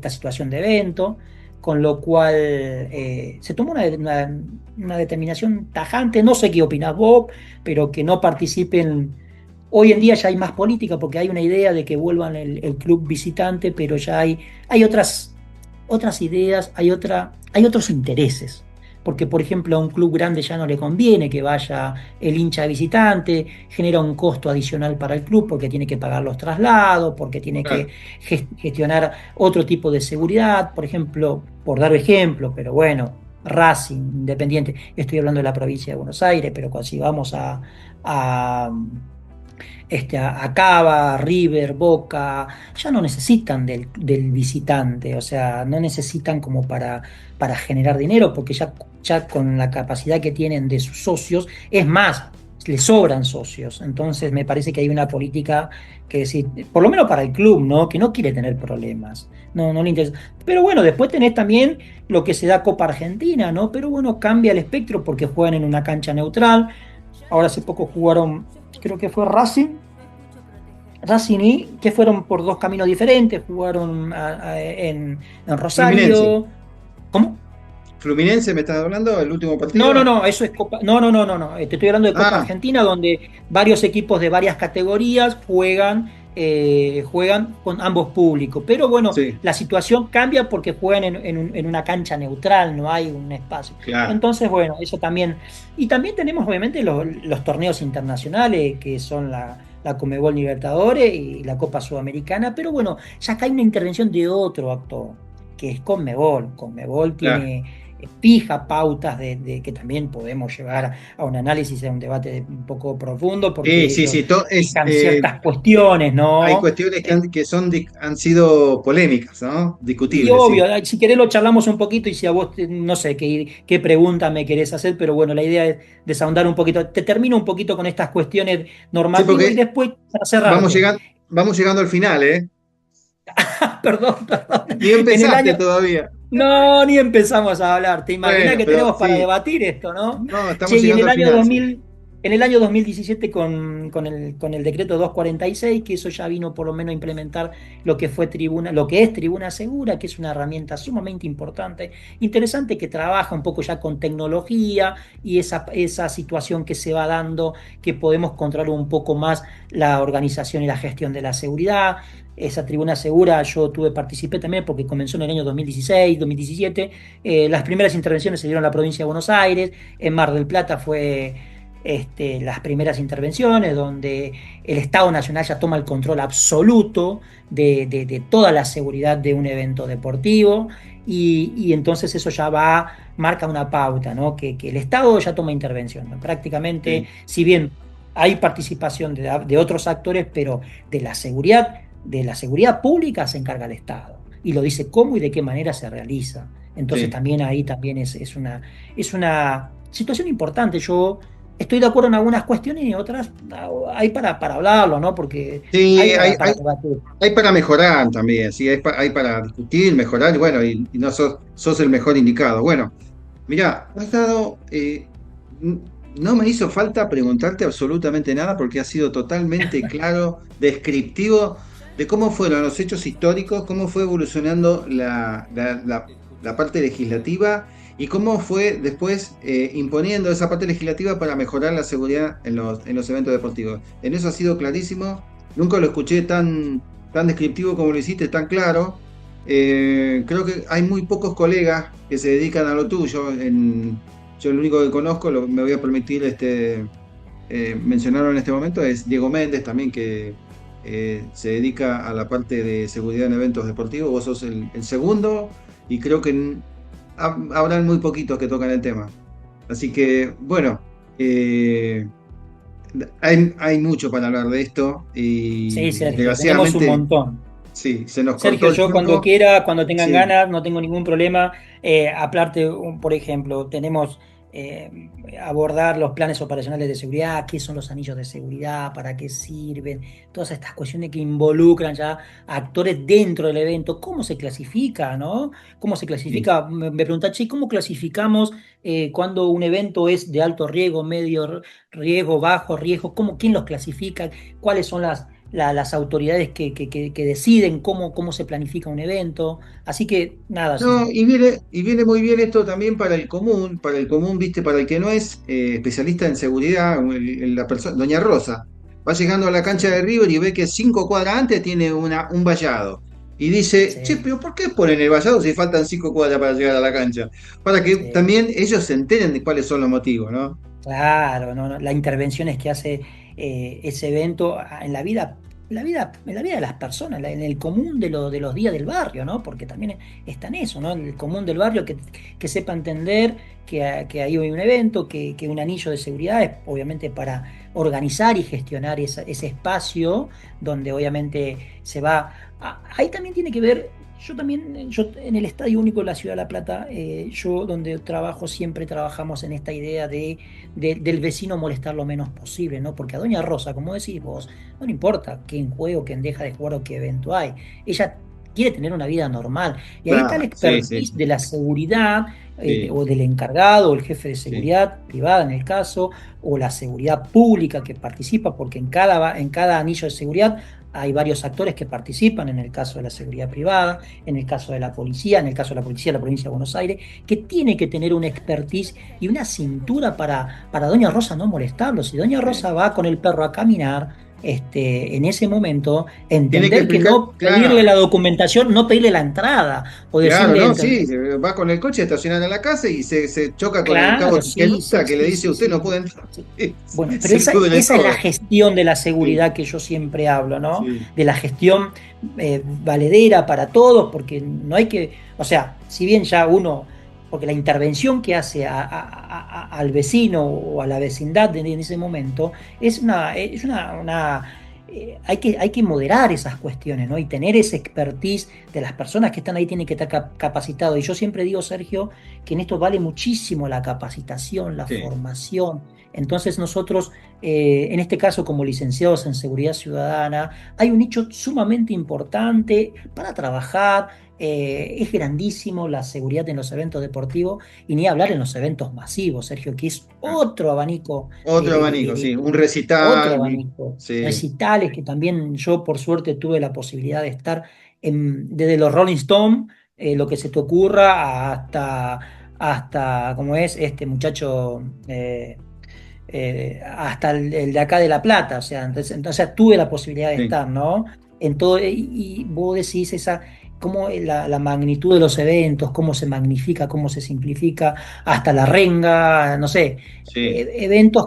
situación de evento, con lo cual se tomó una determinación tajante. No sé qué opinás vos, pero que no participen. Hoy en día ya hay más política, porque hay una idea de que vuelvan el club visitante, pero ya hay otras ideas, hay otros intereses. Porque, por ejemplo, a un club grande ya no le conviene que vaya el hincha visitante, genera un costo adicional para el club, porque tiene que pagar los traslados, porque tiene que gestionar otro tipo de seguridad. Por ejemplo, por dar ejemplo, pero bueno, Racing, Independiente, estoy hablando de la provincia de Buenos Aires, pero si vamos a Cava, River, Boca, ya no necesitan del visitante, o sea, no necesitan como para generar dinero, porque ya con la capacidad que tienen de sus socios, es más, le sobran socios. Entonces me parece que hay una política que, sí, por lo menos para el club, ¿no? Que no quiere tener problemas. No le interesa. Pero bueno, después tenés también lo que se da Copa Argentina, ¿no? Pero bueno, cambia el espectro porque juegan en una cancha neutral. Ahora hace poco jugaron, creo que fue Racing y que fueron por dos caminos diferentes, jugaron en Fluminense. Rosario. ¿Cómo? Fluminense, ¿me estás hablando? ¿El último partido? No, eso es Copa. No. Te estoy hablando de Copa Ah, Argentina, donde varios equipos de varias categorías juegan con ambos públicos. Pero bueno, sí, la situación cambia porque juegan en una cancha neutral, no hay un espacio. claro. Entonces, bueno, eso también. Y también tenemos obviamente los torneos internacionales, que son la Conmebol Libertadores y la Copa Sudamericana. Pero bueno, ya acá hay una intervención de otro actor, que es Conmebol. Conmebol Claro. tiene fija pautas de que también podemos llevar a un análisis, a un debate un poco profundo, Sí, porque sí, ellos sí. fijan ciertas cuestiones, Hay ¿no? cuestiones han sido polémicas, ¿no? Y Discutibles, sí. obvio, si querés lo charlamos un poquito y si a vos, no sé qué pregunta me querés hacer, pero bueno, la idea es desahondar un poquito. Te termino un poquito con estas cuestiones Sí, normativas y porque después, para cerrarte, vamos llegando al final, ¿eh? perdón. Ni En el empezaste año, todavía. no, ni empezamos a hablar. ¿Te imaginas Bueno, que pero tenemos para sí. debatir esto, no? No, Che, estamos y en llegando el al año final, sí. 2000, en el año 2017 con el decreto 246, que eso ya vino por lo menos a implementar lo que es Tribuna Segura, que es una herramienta sumamente importante, interesante, que trabaja un poco ya con tecnología y esa situación que se va dando, que podemos controlar un poco más la organización y la gestión de la seguridad. Esa tribuna segura participé también porque comenzó en el año 2016, 2017. Las primeras intervenciones se dieron en la provincia de Buenos Aires, en Mar del Plata fue las primeras intervenciones donde el Estado Nacional ya toma el control absoluto de toda la seguridad de un evento deportivo y entonces eso ya marca una pauta, ¿no? Que el Estado ya toma intervención, ¿no? Prácticamente, Sí, si bien hay participación de otros actores, pero de la seguridad pública se encarga el Estado y lo dice cómo y de qué manera se realiza. Entonces sí. también ahí también es una situación importante. Yo estoy de acuerdo en algunas cuestiones y otras hay para hablarlo, ¿no? Porque Sí, hay para debatir. hay para mejorar también, sí, hay para discutir, mejorar, y bueno, y no sos el mejor indicado. Bueno, mirá, has dado, n- no me hizo falta preguntarte absolutamente nada porque has sido totalmente claro, descriptivo de cómo fueron los hechos históricos, cómo fue evolucionando la parte legislativa y cómo fue después imponiendo esa parte legislativa para mejorar la seguridad en los eventos deportivos. En eso ha sido clarísimo, nunca lo escuché tan descriptivo como lo hiciste, tan claro. Creo que hay muy pocos colegas que se dedican a lo tuyo. Yo el único que conozco, me voy a permitir mencionarlo en este momento, es Diego Méndez también, que se dedica a la parte de seguridad en eventos deportivos. Vos sos el segundo y creo que habrán muy poquitos que tocan el tema. Así que, bueno, eh, hay mucho para hablar de esto Sí, y Sergio, tenemos un desgraciadamente, montón. sí, se nos cortó Sergio, el yo cuando tiempo. quiera, cuando tengan Sí. ganas, no tengo ningún problema. Hablarte, por ejemplo, tenemos abordar los planes operacionales de seguridad, qué son los anillos de seguridad, para qué sirven, todas estas cuestiones que involucran ya a actores dentro del evento, cómo se clasifica, ¿no? ¿Cómo se Sí. clasifica? Me pregunta, che, ¿cómo clasificamos cuando un evento es de alto riesgo, medio riesgo, bajo riesgo? ¿Quién los clasifica? ¿Cuáles son las autoridades que deciden cómo se planifica un evento? Así que nada, No, y viene muy bien esto también para el común, viste, para el que no es especialista en seguridad, la persona, Doña Rosa, va llegando a la cancha de River y ve que 5 cuadras antes tiene un vallado. Y dice, che, sí, pero ¿por qué ponen el vallado si faltan 5 cuadras para llegar a la cancha? Para que sí. también ellos se enteren de cuáles son los motivos, ¿no? Claro, no, no, las intervenciones que hace ese evento en la vida de las personas, en el común de los días del barrio, ¿no? Porque también está en eso, ¿no? En el común del barrio que sepa entender que ahí hay un evento, que un anillo de seguridad es obviamente para organizar y gestionar ese espacio donde obviamente ahí también tiene que ver Yo también, yo en el Estadio Único de la Ciudad de La Plata, yo donde trabajo siempre trabajamos en esta idea del vecino molestar lo menos posible, ¿no? Porque a Doña Rosa, como decís vos, no le importa quién juega o quién deja de jugar o qué evento hay. Ella quiere tener una vida normal. Y ahí está el Claro, sí, sí, expertise de la seguridad, sí, o del encargado, o el jefe de sí, seguridad privada en el caso, o la seguridad pública que participa, porque en cada anillo de seguridad hay varios actores que participan, en el caso de la seguridad privada, en el caso de la policía, en el caso de la policía de la provincia de Buenos Aires, que tiene que tener una expertise y una cintura para Doña Rosa no molestarlo. Si Doña sí. Rosa va con el perro a caminar, en ese momento, Tiene que entender que explicar, no pedirle claro. la documentación, no pedirle la entrada, o Claro, decirle, no, entender, sí, va con el coche estacionado en la casa y se choca con el cabo claro, de sí, Genota sí, que le sí, dice sí, usted no sí. puede entrar. Sí. Bueno, pero Se esa, pudre esa es la todo. gestión de la Sí, seguridad que yo siempre hablo, ¿no? sí, De la gestión valedera para todos, porque no hay que, o sea, si bien ya uno, porque la intervención que hace al vecino o a la vecindad en ese momento hay que moderar esas cuestiones, ¿no? Y tener ese expertise de las personas que están ahí tienen que estar capacitados. Y yo siempre digo, Sergio, que en esto vale muchísimo la capacitación, la sí, formación. Entonces nosotros, en este caso como licenciados en seguridad ciudadana, hay un nicho sumamente importante para trabajar. Es grandísimo la seguridad en los eventos deportivos y ni hablar en los eventos masivos, Sergio, que es ah, otro abanico de, otro de- de- abanico, de- sí, un de- otro recital, abanico. sí, Recitales que también yo por suerte tuve la posibilidad de estar desde los Rolling Stones, lo que se te ocurra, hasta como es este muchacho, hasta el de acá de La Plata, o sea, entonces tuve la posibilidad de sí, estar, ¿no? En todo, y vos decís cómo la magnitud de los eventos, cómo se magnifica, cómo se simplifica, hasta la renga, no sé, sí. eventos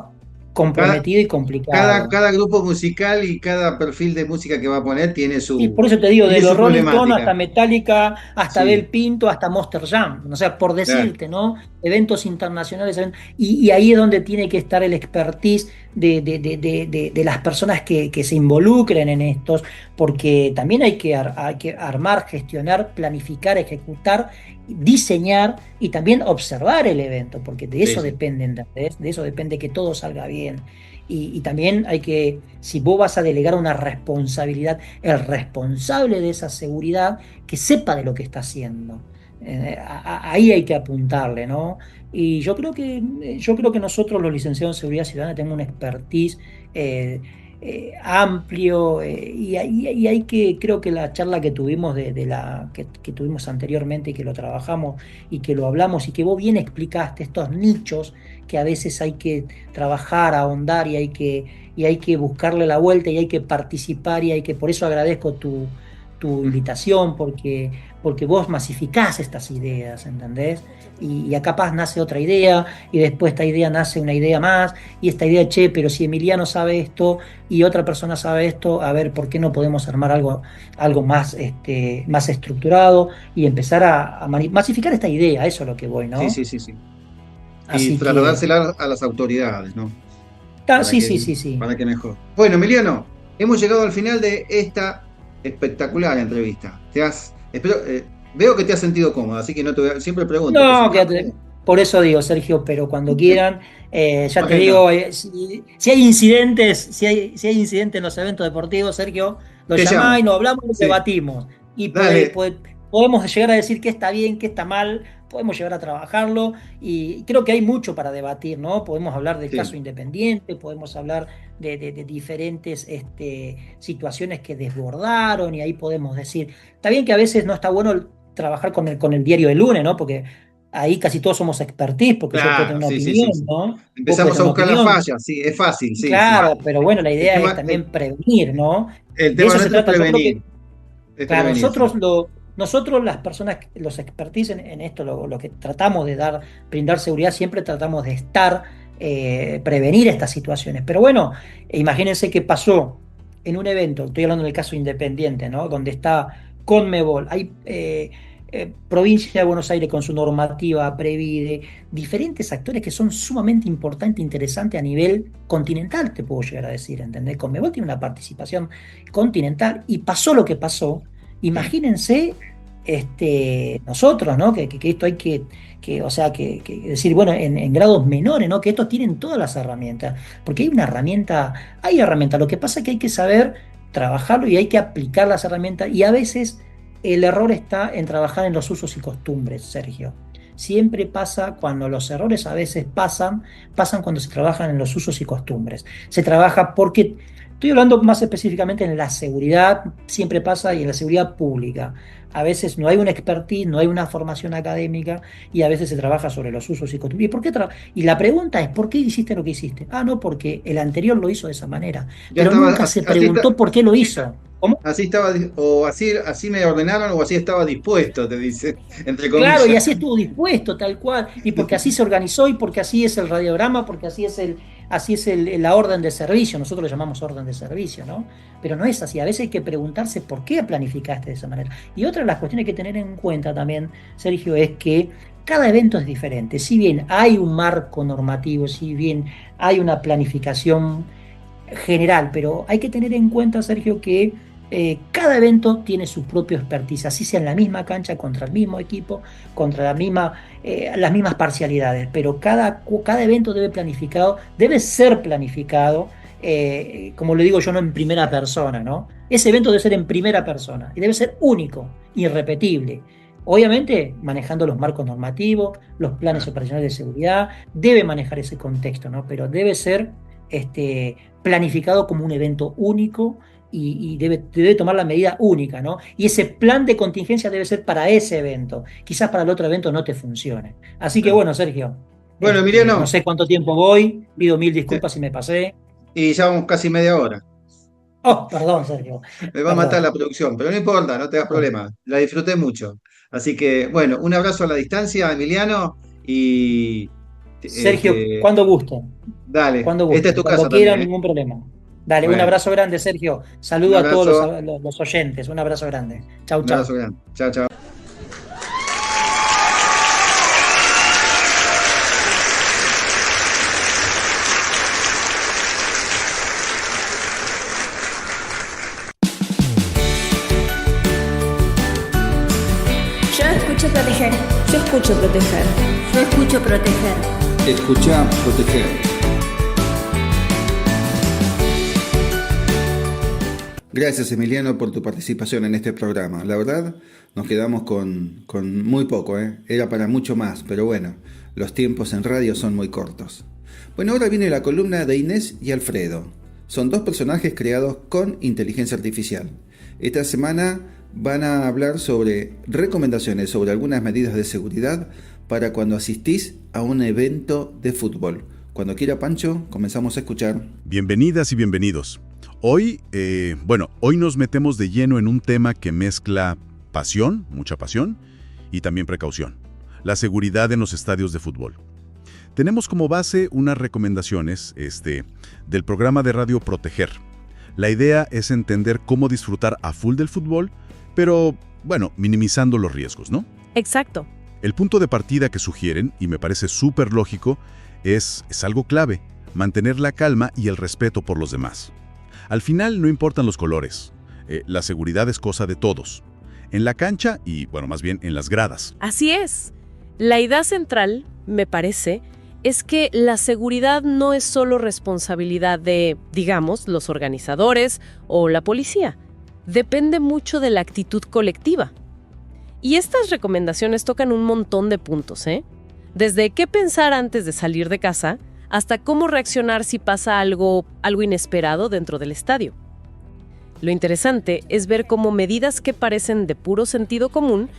Cada, comprometidos y cada, complicados. cada grupo musical y cada perfil de música que va a poner Sí, por eso te digo, de tiene los su Rolling Stones hasta problemática. Metallica, hasta Bel Sí, Pinto, hasta Monster Jam. O sea, por claro, decirte, ¿no? Eventos internacionales. Y ahí es donde tiene que estar el expertise de las personas que se involucren en estos, porque también hay que armar, gestionar, planificar, ejecutar, diseñar y también observar el evento, porque de sí, eso sí, depende, ¿entendés? De eso depende que todo salga bien. Y también hay que, si vos vas a delegar una responsabilidad, el responsable de esa seguridad que sepa de lo que está haciendo. Ahí hay que apuntarle, ¿no? Y yo creo que nosotros los licenciados en seguridad ciudadana tenemos un expertise eh, amplio, y hay que, creo que la charla que tuvimos que tuvimos anteriormente y que lo trabajamos y que lo hablamos y que vos bien explicaste estos nichos que a veces hay que trabajar, ahondar y hay que buscarle la vuelta y hay que participar por eso agradezco tu mm, invitación, porque vos masificás estas ideas, ¿entendés? Y acá capaz nace otra idea y después esta idea nace una idea más y esta idea, che, pero si Emiliano sabe esto y otra persona sabe esto, a ver, ¿por qué no podemos armar algo más, más estructurado y empezar a masificar esta idea? Eso es lo que voy, sí, ¿no? sí, sí, sí. Y Así que, trasladársela a las autoridades, ¿no? Para sí, que, sí, sí, sí. para que mejor. Bueno, Emiliano, hemos llegado al final de esta espectacular entrevista. Veo que te has sentido cómodo, así que no te voy siempre pregunto, ¿te No, sentís quédate. cómodo? Por eso digo, Sergio, pero cuando quieran, ya te Bueno, digo, si hay incidentes, si hay incidentes en los eventos deportivos, Sergio, lo te llamás y llamo. nos hablamos y Sí, debatimos. Y dale, podemos llegar a decir qué está bien, qué está mal, podemos llegar a trabajarlo y creo que hay mucho para debatir, ¿no? Podemos hablar del caso sí, independiente, podemos hablar de diferentes situaciones que desbordaron y ahí podemos decir, está bien que a veces no está bueno trabajar con el diario del lunes, ¿no? Porque ahí casi todos somos expertise, porque yo puedo tener claro, una sí, sí, sí, opinión, sí. ¿no? Vos podés Empezamos tener a una buscar las opinión. fallas, sí, es fácil, sí, sí. Claro, pero bueno, la El idea es tema, el, también prevenir, ¿no? el De tema eso se nuestro es trata. Yo creo que, prevenir, es claro, prevenir, sí. nosotros las personas, los expertise en esto, lo que tratamos de brindar seguridad, siempre tratamos de prevenir estas situaciones. Pero bueno, imagínense qué pasó en un evento, estoy hablando del caso Independiente, ¿no? Donde está Conmebol, hay provincia de Buenos Aires con su normativa, Previde, diferentes actores que son sumamente importantes e interesantes a nivel continental, te puedo llegar a decir, ¿entendés? Conmebol tiene una participación continental y pasó lo que pasó. Sí, Imagínense nosotros, ¿no? Que esto hay o sea, que decir, bueno, en grados menores, ¿no? Que estos tienen todas las herramientas, porque hay herramientas, lo que pasa es que hay que saber trabajarlo y hay que aplicar las herramientas, y a veces el error está en trabajar en los usos y costumbres, Sergio. Siempre pasa cuando los errores a veces pasan cuando se trabajan en los usos y costumbres. Se trabaja porque, estoy hablando más específicamente en la seguridad, siempre pasa, y en la seguridad pública. A veces no hay una expertise, no hay una formación académica, y a veces se trabaja sobre los usos y costumbres. Y la pregunta es, ¿por qué hiciste lo que hiciste? Ah, no, porque el anterior lo hizo de esa manera. Ya Pero estaba, nunca se preguntó por qué lo hizo. ¿Cómo? así estaba, o así me ordenaron, o así estaba dispuesto, te dice, entre Claro, y comillas. así estuvo dispuesto, tal cual, y porque así se organizó, y porque así es el radiograma, porque así es la orden de servicio, nosotros le llamamos orden de servicio, ¿no? Pero no es así, a veces hay que preguntarse por qué planificaste de esa manera. Y otra de las cuestiones que tener en cuenta también, Sergio, es que cada evento es diferente. Si bien hay un marco normativo, si bien hay una planificación general, pero hay que tener en cuenta, Sergio, que cada evento tiene su propio expertise, así sea en la misma cancha, contra el mismo equipo, contra las mismas parcialidades, pero cada evento debe ser planificado, como le digo yo, no en primera persona, ¿no? Ese evento debe ser en primera persona y debe ser único, irrepetible. Obviamente, manejando los marcos normativos, los planes operacionales de seguridad, debe manejar ese contexto, ¿no? Pero debe ser planificado como un evento único, y debe tomar la medida única, ¿no? Y ese plan de contingencia debe ser para ese evento. Quizás para el otro evento no te funcione. Así que bueno, Sergio, Bueno, no Emiliano, sé cuánto tiempo voy, pido mil disculpas si me pasé. y ya vamos casi media hora. Oh, perdón, Sergio. Me va a matar Perdón. la producción, pero no importa, no te das problema. La disfruté mucho. Así que, bueno, un abrazo a la distancia, Emiliano, y Sergio, este, cuando gusten, dale, cuando esta es gusten, tu cuando casa quieran, también, ¿eh? ningún problema. Dale, un Bueno, abrazo grande, Sergio. un Saludo a todos abrazo, los oyentes. Un abrazo grande. Chau, un abrazo chau. grande. Chao, chao. Yo escucho proteger. Yo escucho proteger. Yo escucho proteger. Escucha, proteger. Gracias, Emiliano, por tu participación en este programa. La verdad, nos quedamos con muy poco, ¿eh? Era para mucho más, pero bueno, los tiempos en radio son muy cortos. Bueno, ahora viene la columna de Inés y Alfredo. Son dos personajes creados con inteligencia artificial. Esta semana van a hablar sobre recomendaciones sobre algunas medidas de seguridad para cuando asistís a un evento de fútbol. Cuando quiera, Pancho, comenzamos a escuchar. Bienvenidas y bienvenidos. Hoy nos metemos de lleno en un tema que mezcla pasión, mucha pasión, y también precaución: la seguridad en los estadios de fútbol. Tenemos como base unas recomendaciones del programa de radio Proteger. La idea es entender cómo disfrutar a full del fútbol, pero, bueno, minimizando los riesgos, ¿no? Exacto. El punto de partida que sugieren, y me parece súper lógico, es algo clave: mantener la calma y el respeto por los demás. Al final no importan los colores. La seguridad es cosa de todos. En la cancha y, bueno, más bien en las gradas. Así es. La idea central, me parece, es que la seguridad no es solo responsabilidad de, digamos, los organizadores o la policía. Depende mucho de la actitud colectiva. Y estas recomendaciones tocan un montón de puntos, ¿eh? Desde qué pensar antes de salir de casa hasta cómo reaccionar si pasa algo inesperado dentro del estadio. Lo interesante es ver cómo medidas que parecen de puro sentido común,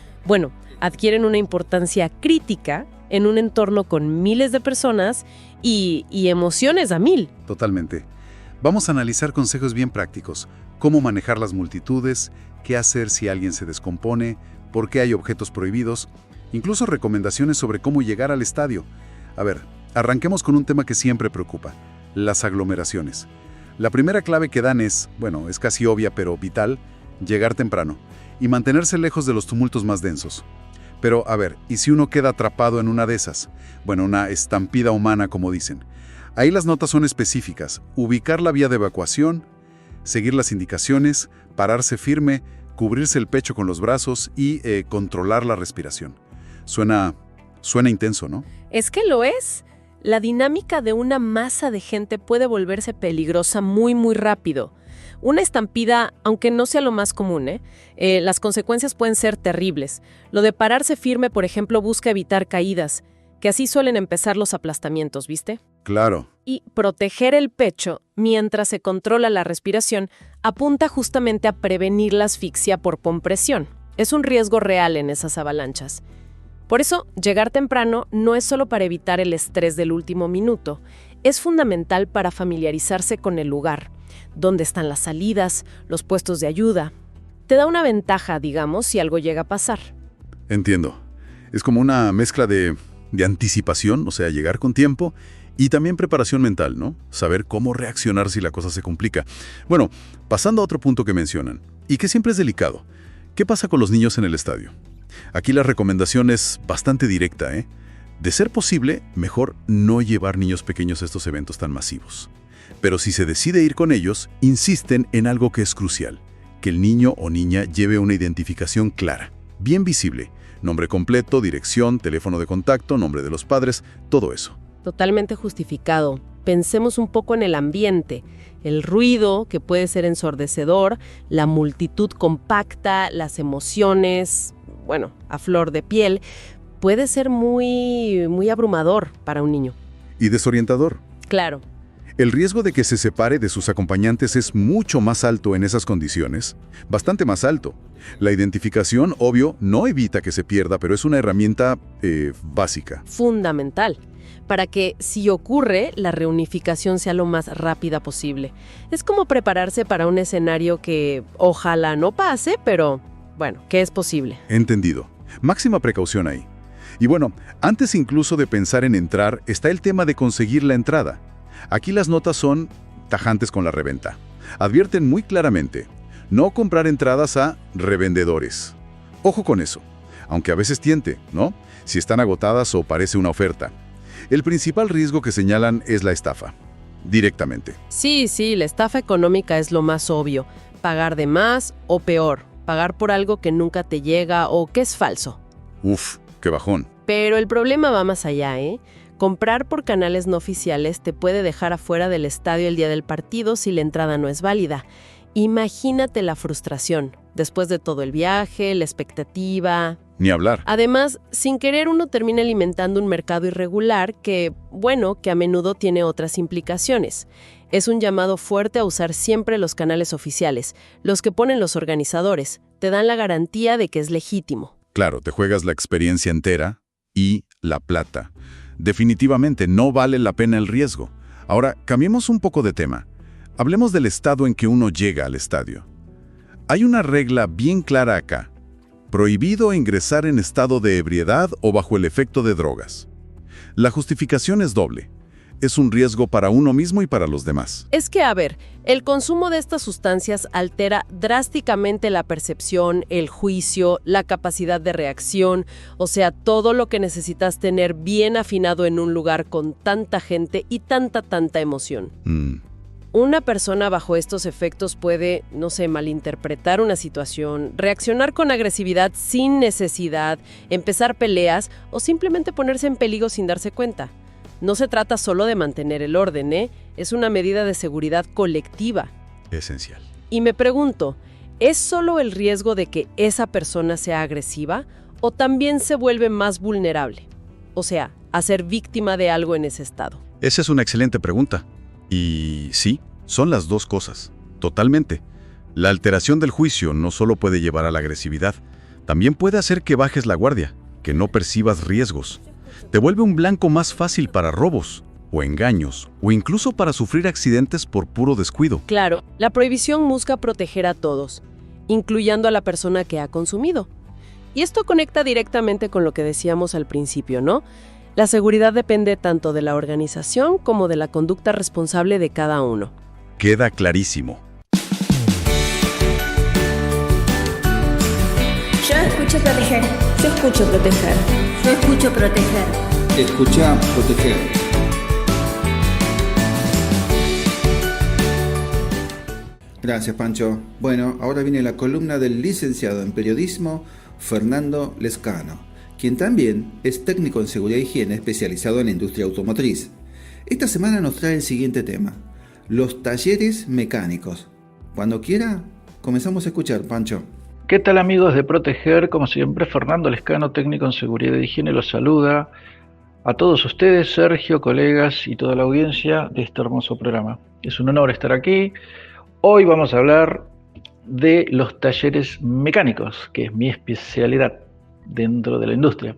adquieren una importancia crítica en un entorno con miles de personas y emociones a mil. Totalmente. Vamos a analizar consejos bien prácticos: cómo manejar las multitudes, qué hacer si alguien se descompone, por qué hay objetos prohibidos, incluso recomendaciones sobre cómo llegar al estadio. A ver, arranquemos con un tema que siempre preocupa: las aglomeraciones. La primera clave que dan es casi obvia pero vital: llegar temprano y mantenerse lejos de los tumultos más densos. Pero, a ver, ¿y si uno queda atrapado en una de esas? Una estampida humana, como dicen. Ahí las notas son específicas: ubicar la vía de evacuación, seguir las indicaciones, pararse firme, cubrirse el pecho con los brazos y controlar la respiración. Suena intenso, ¿no? Es que lo es. La dinámica de una masa de gente puede volverse peligrosa muy, muy rápido. Una estampida, aunque no sea lo más común, las consecuencias pueden ser terribles. Lo de pararse firme, por ejemplo, busca evitar caídas, que así suelen empezar los aplastamientos, ¿viste? Claro. Y proteger el pecho mientras se controla la respiración apunta justamente a prevenir la asfixia por compresión. Es un riesgo real en esas avalanchas. Por eso, llegar temprano no es solo para evitar el estrés del último minuto, es fundamental para familiarizarse con el lugar, dónde están las salidas, los puestos de ayuda. Te da una ventaja, digamos, si algo llega a pasar. Entiendo. Es como una mezcla de anticipación, o sea, llegar con tiempo, y también preparación mental, ¿no? Saber cómo reaccionar si la cosa se complica. Bueno, pasando a otro punto que mencionan, y que siempre es delicado. ¿Qué pasa con los niños en el estadio? Aquí la recomendación es bastante directa, ¿eh? De ser posible, mejor no llevar niños pequeños a estos eventos tan masivos. Pero si se decide ir con ellos, insisten en algo que es crucial, que el niño o niña lleve una identificación clara, bien visible, nombre completo, dirección, teléfono de contacto, nombre de los padres, todo eso. Totalmente justificado. Pensemos un poco en el ambiente, el ruido, que puede ser ensordecedor, la multitud compacta, las emociones, bueno, a flor de piel, puede ser muy, muy abrumador para un niño. Y desorientador. Claro. El riesgo de que se separe de sus acompañantes es mucho más alto en esas condiciones, bastante más alto. La identificación, obvio, no evita que se pierda, pero es una herramienta básica. Fundamental, para que, si ocurre, la reunificación sea lo más rápida posible. Es como prepararse para un escenario que ojalá no pase, pero, bueno, que es posible. Entendido. Máxima precaución ahí. Y bueno, antes incluso de pensar en entrar, está el tema de conseguir la entrada. Aquí las notas son tajantes con la reventa. Advierten muy claramente, no comprar entradas a revendedores. Ojo con eso, aunque a veces tiente, ¿no? Si están agotadas o parece una oferta. El principal riesgo que señalan es la estafa, directamente. Sí, la estafa económica es lo más obvio. Pagar de más o peor, pagar por algo que nunca te llega o que es falso. Uf, qué bajón. Pero el problema va más allá, ¿eh? Comprar por canales no oficiales te puede dejar afuera del estadio el día del partido si la entrada no es válida. Imagínate la frustración, después de todo el viaje, la expectativa. Ni hablar. Además, sin querer uno termina alimentando un mercado irregular que a menudo tiene otras implicaciones. Es un llamado fuerte a usar siempre los canales oficiales, los que ponen los organizadores. Te dan la garantía de que es legítimo. Claro, te juegas la experiencia entera y la plata. Definitivamente no vale la pena el riesgo. Ahora, cambiemos un poco de tema. Hablemos del estado en que uno llega al estadio. Hay una regla bien clara acá. Prohibido ingresar en estado de ebriedad o bajo el efecto de drogas. La justificación es doble. Es un riesgo para uno mismo y para los demás. Es que, el consumo de estas sustancias altera drásticamente la percepción, el juicio, la capacidad de reacción, o sea, todo lo que necesitas tener bien afinado en un lugar con tanta gente y tanta emoción. Una persona bajo estos efectos puede, malinterpretar una situación, reaccionar con agresividad sin necesidad, empezar peleas o simplemente ponerse en peligro sin darse cuenta. No se trata solo de mantener el orden, es una medida de seguridad colectiva. Esencial. Y me pregunto, ¿es solo el riesgo de que esa persona sea agresiva o también se vuelve más vulnerable? O sea, a ser víctima de algo en ese estado. Esa es una excelente pregunta. Y sí, son las dos cosas, totalmente. La alteración del juicio no solo puede llevar a la agresividad, también puede hacer que bajes la guardia, que no percibas riesgos. Te vuelve un blanco más fácil para robos, o engaños, o incluso para sufrir accidentes por puro descuido. Claro, la prohibición busca proteger a todos, incluyendo a la persona que ha consumido. Y esto conecta directamente con lo que decíamos al principio, ¿no? La seguridad depende tanto de la organización como de la conducta responsable de cada uno. Queda clarísimo. Yo escucho proteger. Yo escucho proteger. Yo escucho proteger. Escucha proteger. Gracias, Pancho. Bueno, ahora viene la columna del licenciado en periodismo Fernando Lescano, quien también es técnico en seguridad e higiene especializado en la industria automotriz. Esta semana nos trae el siguiente tema: los talleres mecánicos. Cuando quiera, comenzamos a escuchar, Pancho. ¿Qué tal, amigos de Proteger? Como siempre, Fernando Lescano, técnico en seguridad e higiene, los saluda a todos ustedes, Sergio, colegas y toda la audiencia de este hermoso programa. Es un honor estar aquí. Hoy vamos a hablar de los talleres mecánicos, que es mi especialidad dentro de la industria.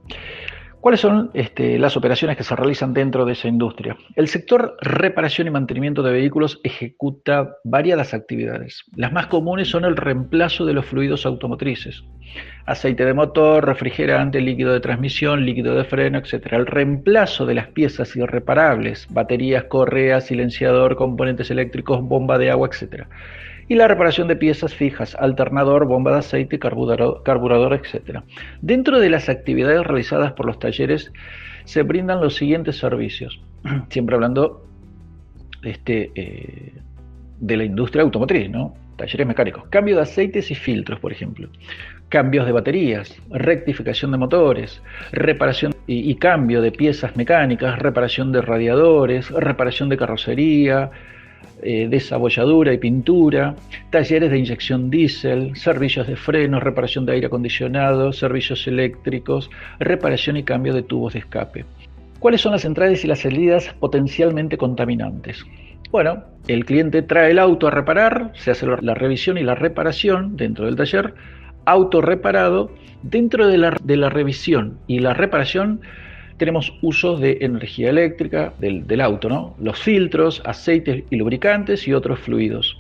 ¿Cuáles son las operaciones que se realizan dentro de esa industria? El sector reparación y mantenimiento de vehículos ejecuta variadas actividades. Las más comunes son el reemplazo de los fluidos automotrices: aceite de motor, refrigerante, líquido de transmisión, líquido de freno, etc. El reemplazo de las piezas irreparables: baterías, correas, silenciador, componentes eléctricos, bomba de agua, etc. Y la reparación de piezas fijas: alternador, bomba de aceite, carburador, etc. Dentro de las actividades realizadas por los talleres se brindan los siguientes servicios, siempre hablando de la industria automotriz, ¿no? Talleres mecánicos: cambio de aceites y filtros, por ejemplo; cambios de baterías, rectificación de motores, reparación y cambio de piezas mecánicas, reparación de radiadores, reparación de carrocería, desabolladura y pintura; talleres de inyección diésel, servicios de frenos, reparación de aire acondicionado, servicios eléctricos, reparación y cambio de tubos de escape. ¿Cuáles son las entradas y las salidas potencialmente contaminantes? Bueno, el cliente trae el auto a reparar, se hace la revisión y la reparación dentro del taller. Auto reparado. Dentro de la revisión y la reparación tenemos usos de energía eléctrica del auto, ¿no? Los filtros, aceites y lubricantes y otros fluidos.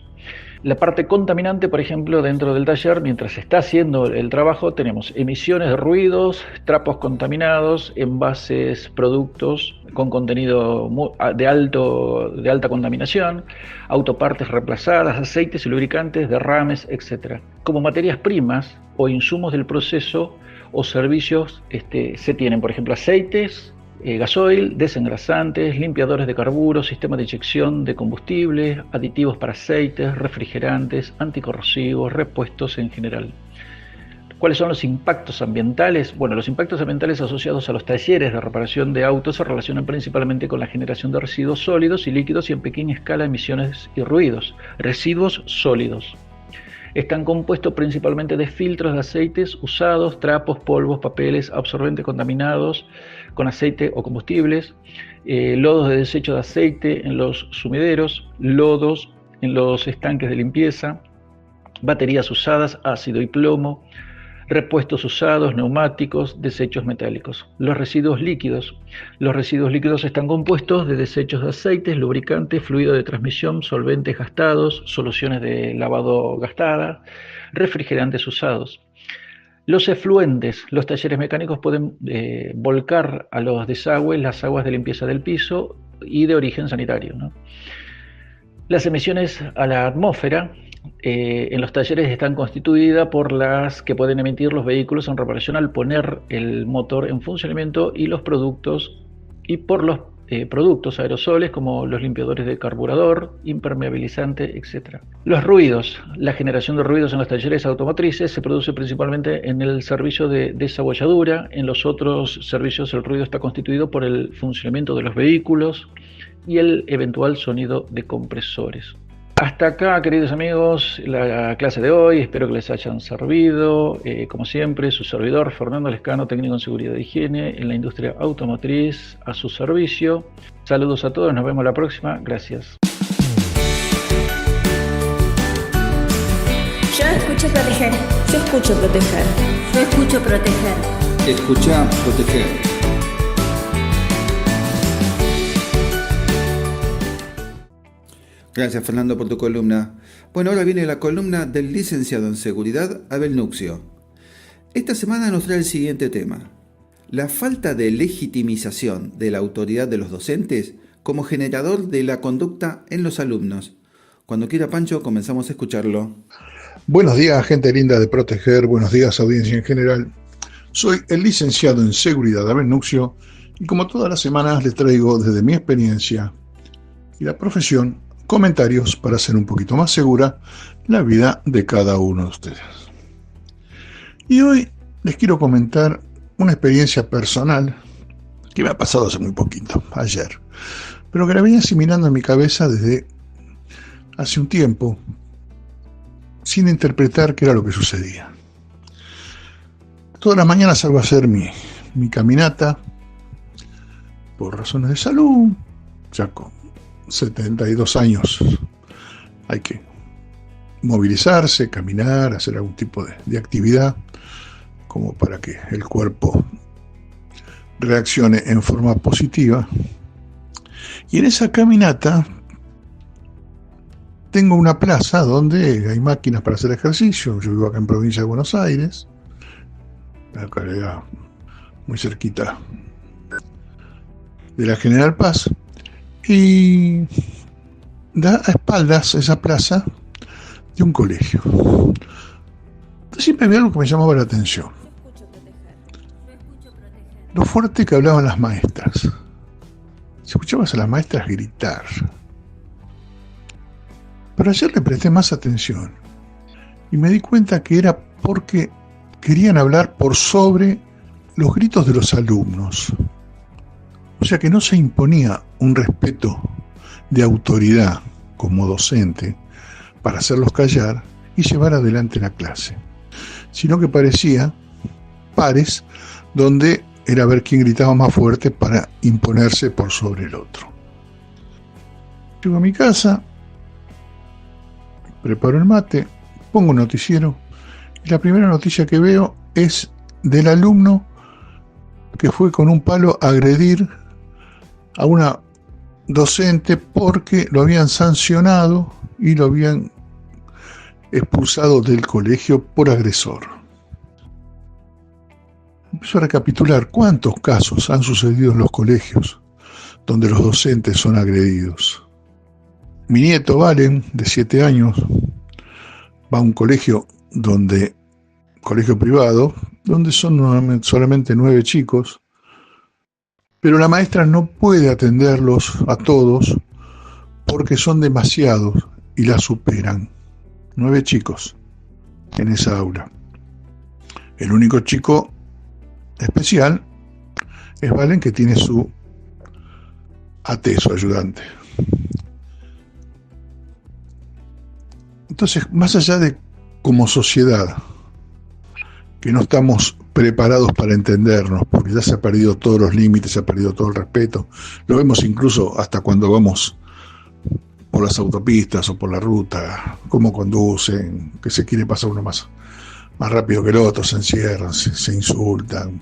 La parte contaminante, por ejemplo, dentro del taller, mientras se está haciendo el trabajo, tenemos emisiones de ruidos, trapos contaminados, envases, productos con contenido de alta contaminación, autopartes reemplazadas, aceites y lubricantes, derrames, etc. Como materias primas o insumos del proceso o servicios se tienen, por ejemplo, aceites, gasoil, desengrasantes, limpiadores de carburos, sistemas de inyección de combustible, aditivos para aceites, refrigerantes, anticorrosivos, repuestos en general. ¿Cuáles son los impactos ambientales? Bueno, los impactos ambientales asociados a los talleres de reparación de autos se relacionan principalmente con la generación de residuos sólidos y líquidos y en pequeña escala emisiones y ruidos. Residuos sólidos están compuestos principalmente de filtros de aceites usados, trapos, polvos, papeles, absorbentes contaminados con aceite o combustibles, lodos de desecho de aceite en los sumideros, lodos en los estanques de limpieza, baterías usadas, ácido y plomo, repuestos usados, neumáticos, desechos metálicos. Los residuos líquidos. Los residuos líquidos están compuestos de desechos de aceites, lubricantes, fluido de transmisión, solventes gastados, soluciones de lavado gastadas, refrigerantes usados. Los efluentes. Los talleres mecánicos pueden volcar a los desagües las aguas de limpieza del piso y de origen sanitario, ¿no? Las emisiones a la atmósfera en los talleres están constituidas por las que pueden emitir los vehículos en reparación al poner el motor en funcionamiento y los productos, y por los productos aerosoles como los limpiadores de carburador, impermeabilizante, etc. Los ruidos. La generación de ruidos en los talleres automotrices se produce principalmente en el servicio de desabolladura. En los otros servicios el ruido está constituido por el funcionamiento de los vehículos y el eventual sonido de compresores. Hasta acá, queridos amigos, la clase de hoy. Espero que les hayan servido. Como siempre, su servidor, Fernando Lescano, técnico en seguridad e higiene en la industria automotriz, a su servicio. Saludos a todos, nos vemos la próxima. Gracias. Yo escucho proteger. Yo escucho proteger. Yo escucho proteger. Escucha proteger. Gracias, Fernando, por tu columna. Bueno, ahora viene la columna del licenciado en seguridad, Abel Nuxio. Esta semana nos trae el siguiente tema: la falta de legitimización de la autoridad de los docentes como generador de la conducta en los alumnos. Cuando quiera, Pancho, comenzamos a escucharlo. Buenos días, gente linda de Proteger. Buenos días, audiencia en general. Soy el licenciado en seguridad, Abel Nuxio, y como todas las semanas les traigo desde mi experiencia y la profesión comentarios para hacer un poquito más segura la vida de cada uno de ustedes. Y hoy les quiero comentar una experiencia personal que me ha pasado hace muy poquito, ayer, pero que la venía asimilando en mi cabeza desde hace un tiempo, sin interpretar qué era lo que sucedía. Todas las mañanas salgo a hacer mi caminata por razones de salud, ya con 72 años hay que movilizarse, caminar, hacer algún tipo de actividad como para que el cuerpo reaccione en forma positiva. Y en esa caminata tengo una plaza donde hay máquinas para hacer ejercicio. Yo vivo acá en provincia de Buenos Aires, acá muy cerquita de la General Paz, y da a espaldas esa plaza de un colegio. Siempre había algo que me llamaba la atención: lo fuerte que hablaban las maestras. Se escuchaba a las maestras gritar. Pero ayer le presté más atención y me di cuenta que era porque querían hablar por sobre los gritos de los alumnos. O sea que no se imponía un respeto de autoridad como docente para hacerlos callar y llevar adelante la clase, sino que parecía pares donde era ver quién gritaba más fuerte para imponerse por sobre el otro. Llego a mi casa, preparo el mate, pongo un noticiero y la primera noticia que veo es del alumno que fue con un palo a agredir a una docente porque lo habían sancionado y lo habían expulsado del colegio por agresor. Empiezo a recapitular cuántos casos han sucedido en los colegios donde los docentes son agredidos. Mi nieto Valen, de 7 años, va a un colegio privado, donde son solamente 9 chicos, pero la maestra no puede atenderlos a todos porque son demasiados y la superan. 9 chicos en esa aula. El único chico especial es Valen, que tiene su AT, su ayudante. Entonces, más allá de como sociedad, que no estamos preparados para entendernos, porque ya se ha perdido todos los límites, se ha perdido todo el respeto, lo vemos incluso hasta cuando vamos por las autopistas o por la ruta, cómo conducen, que se quiere pasar uno más rápido que el otro, se encierran, se insultan,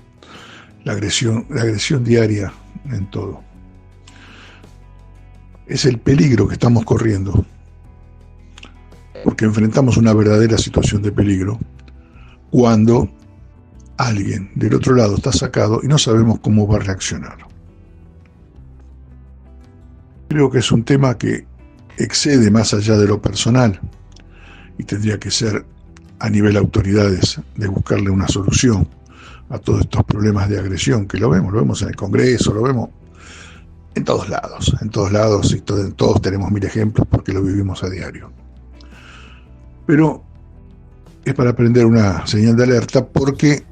la agresión diaria en todo. Es el peligro que estamos corriendo, porque enfrentamos una verdadera situación de peligro cuando alguien del otro lado está sacado y no sabemos cómo va a reaccionar. Creo que es un tema que excede más allá de lo personal y tendría que ser a nivel autoridades de buscarle una solución a todos estos problemas de agresión que lo vemos en el Congreso, lo vemos en todos lados y todos tenemos 1000 ejemplos porque lo vivimos a diario. Pero es para prender una señal de alerta porque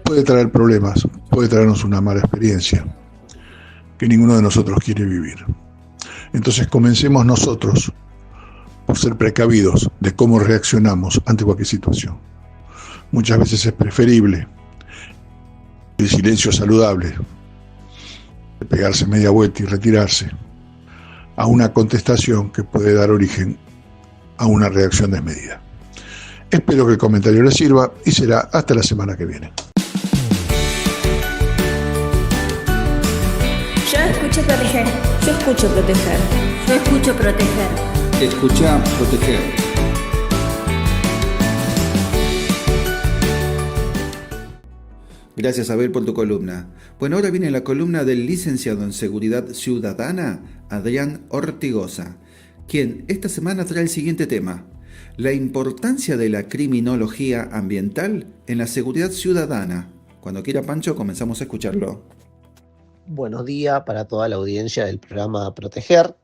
puede traer problemas, puede traernos una mala experiencia que ninguno de nosotros quiere vivir. Entonces comencemos nosotros por ser precavidos de cómo reaccionamos ante cualquier situación. Muchas veces es preferible el silencio saludable, de pegarse media vuelta y retirarse, a una contestación que puede dar origen a una reacción desmedida. Espero que el comentario les sirva y será hasta la semana que viene. Yo escucho proteger. Yo escucho proteger. Yo escucho proteger. Escucha proteger. Gracias, Abel, por tu columna. Bueno, ahora viene la columna del licenciado en Seguridad Ciudadana, Adrián Ortigosa, quien esta semana trae el siguiente tema: la importancia de la criminología ambiental en la seguridad ciudadana. Cuando quiera, Pancho, comenzamos a escucharlo. Buenos días para toda la audiencia del programa Proteger.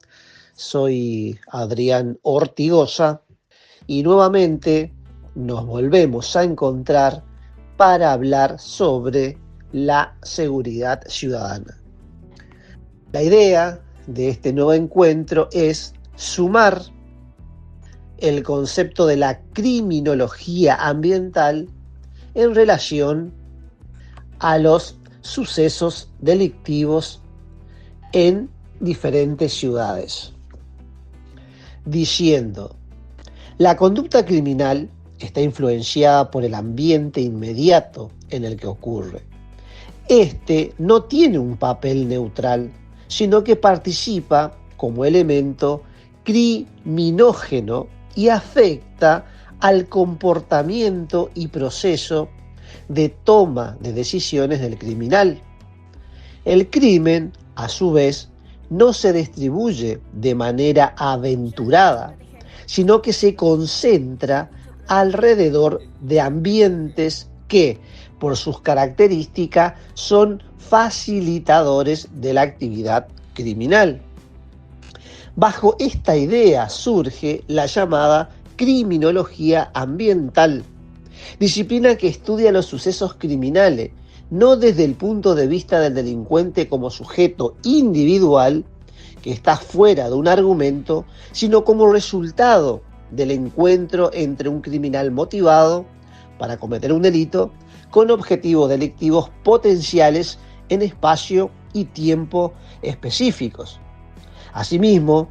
Soy Adrián Ortigosa y nuevamente nos volvemos a encontrar para hablar sobre la seguridad ciudadana. La idea de este nuevo encuentro es sumar el concepto de la criminología ambiental en relación a los sucesos delictivos en diferentes ciudades, diciendo: la conducta criminal está influenciada por el ambiente inmediato en el que ocurre. Este no tiene un papel neutral, sino que participa como elemento criminógeno y afecta al comportamiento y proceso de toma de decisiones del criminal. El crimen, a su vez, no se distribuye de manera aventurada, sino que se concentra alrededor de ambientes que, por sus características, son facilitadores de la actividad criminal. Bajo esta idea surge la llamada criminología ambiental, disciplina que estudia los sucesos criminales, no desde el punto de vista del delincuente como sujeto individual, que está fuera de un argumento, sino como resultado del encuentro entre un criminal motivado para cometer un delito con objetivos delictivos potenciales en espacio y tiempo específicos. Asimismo,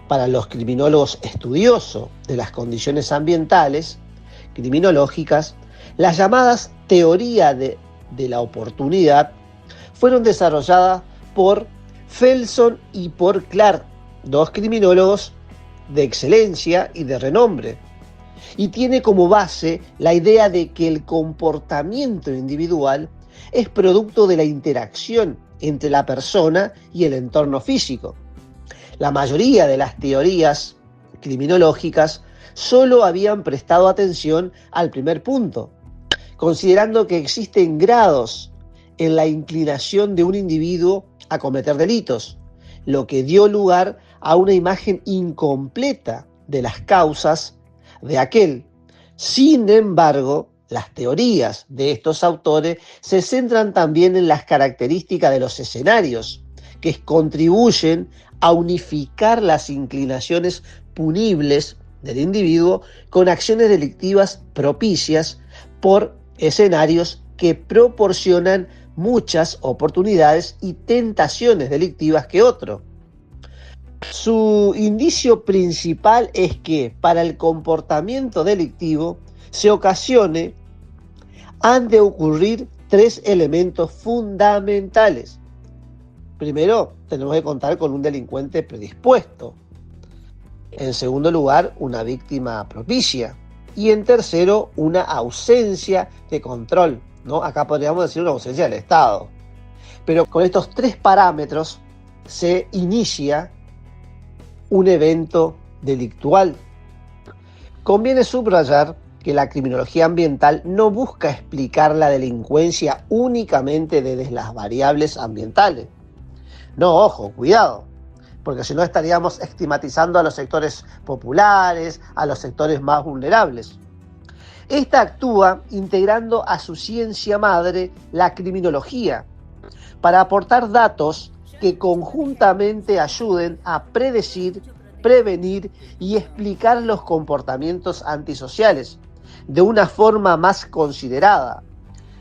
para los criminólogos estudiosos de las condiciones ambientales criminológicas, las llamadas teoría de la oportunidad fueron desarrolladas por Felson y por Clark, dos criminólogos de excelencia y de renombre, y tiene como base la idea de que el comportamiento individual es producto de la interacción entre la persona y el entorno físico. La mayoría de las teorías criminológicas solo habían prestado atención al primer punto, considerando que existen grados en la inclinación de un individuo a cometer delitos, lo que dio lugar a una imagen incompleta de las causas de aquel. Sin embargo, las teorías de estos autores se centran también en las características de los escenarios, que contribuyen a unificar las inclinaciones punibles del individuo con acciones delictivas propicias por escenarios que proporcionan muchas oportunidades y tentaciones delictivas que otro. Su indicio principal es que para el comportamiento delictivo han de ocurrir tres elementos fundamentales. Primero, tenemos que contar con un delincuente predispuesto. En segundo lugar, una víctima propicia. Y en tercero, una ausencia de control, ¿no? Acá podríamos decir una ausencia del Estado. Pero con estos tres parámetros se inicia un evento delictual. Conviene subrayar que la criminología ambiental no busca explicar la delincuencia únicamente desde las variables ambientales. No, ojo, cuidado, porque si no estaríamos estigmatizando a los sectores populares, a los sectores más vulnerables. Esta actúa integrando a su ciencia madre la criminología, para aportar datos que conjuntamente ayuden a predecir, prevenir y explicar los comportamientos antisociales de una forma más considerada,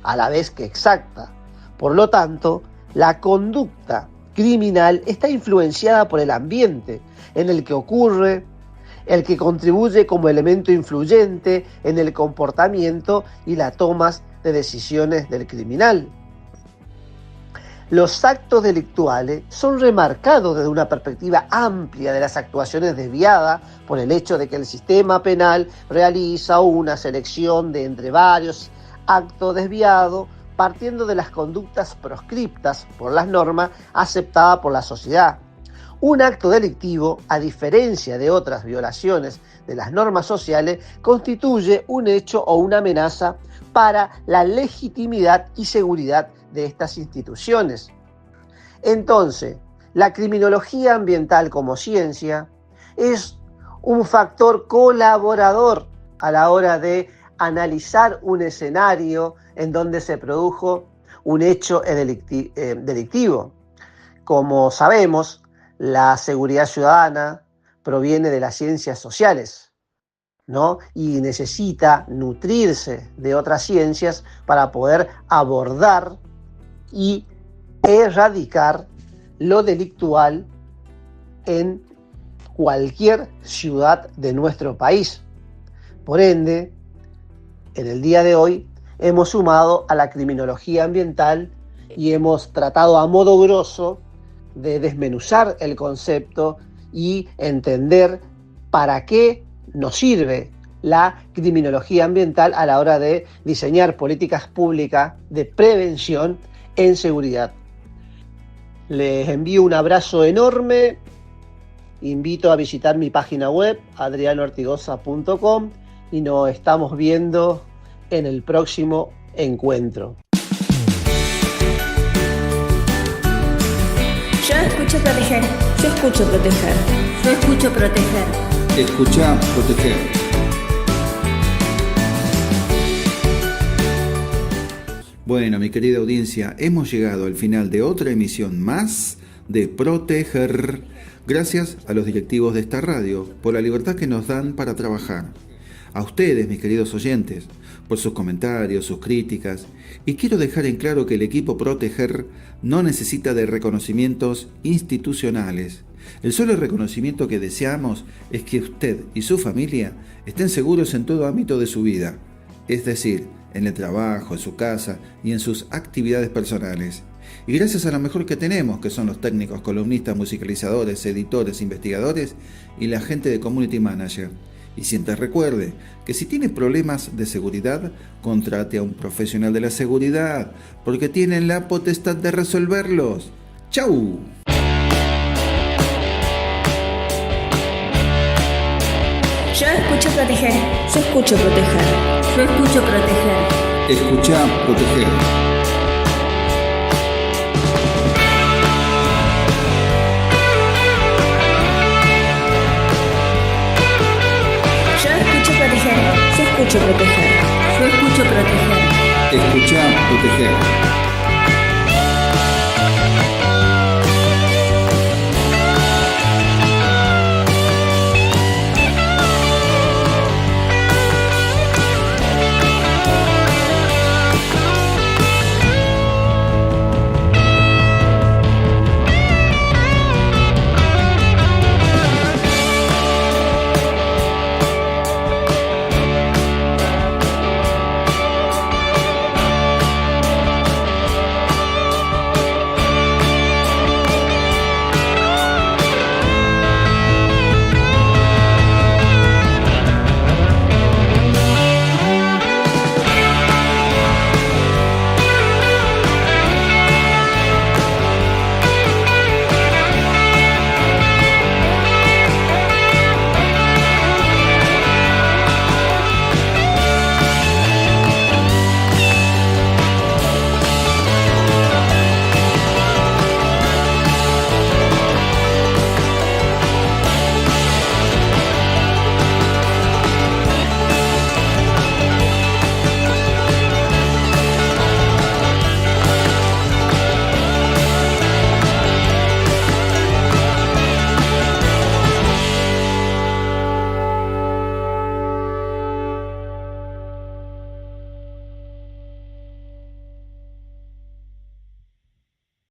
a la vez que exacta. Por lo tanto, la conducta criminal está influenciada por el ambiente en el que ocurre, el que contribuye como elemento influyente en el comportamiento y la toma de decisiones del criminal. Los actos delictuales son remarcados desde una perspectiva amplia de las actuaciones desviadas por el hecho de que el sistema penal realiza una selección de entre varios actos desviados partiendo de las conductas proscriptas por las normas aceptadas por la sociedad. Un acto delictivo, a diferencia de otras violaciones de las normas sociales, constituye un hecho o una amenaza para la legitimidad y seguridad de estas instituciones. Entonces, La criminología ambiental como ciencia es un factor colaborador a la hora de analizar un escenario en donde se produjo un hecho delictivo. Como sabemos, la seguridad ciudadana proviene de las ciencias sociales, ¿no? Y necesita nutrirse de otras ciencias para poder abordar y erradicar lo delictual en cualquier ciudad de nuestro país. Por ende, en el día de hoy hemos sumado a la criminología ambiental y hemos tratado a modo grosso de desmenuzar el concepto y entender para qué nos sirve la criminología ambiental a la hora de diseñar políticas públicas de prevención en seguridad. Les envío un abrazo enorme, invito a visitar mi página web adrianoortigosa.com y nos estamos viendo en el próximo encuentro. Yo escucho proteger. Yo escucho proteger. Yo escucho proteger. Escucha proteger. Bueno, mi querida audiencia, hemos llegado al final de otra emisión más de Proteger. Gracias a los directivos de esta radio por la libertad que nos dan para trabajar. A ustedes, mis queridos oyentes, por sus comentarios, sus críticas. Y quiero dejar en claro que el equipo Proteger no necesita de reconocimientos institucionales. El solo reconocimiento que deseamos es que usted y su familia estén seguros en todo ámbito de su vida. Es decir, en el trabajo, en su casa y en sus actividades personales. Y gracias a lo mejor que tenemos, que son los técnicos, columnistas, musicalizadores, editores, investigadores y la gente de Community Manager. Y siempre recuerde que si tiene problemas de seguridad, contrate a un profesional de la seguridad, porque tienen la potestad de resolverlos. ¡Chau! Yo escucho proteger. Yo escucho proteger. Yo escucho proteger. Escucha proteger. Yo escucho proteger. Yo escucho proteger. Yo escucho proteger. Escucha proteger.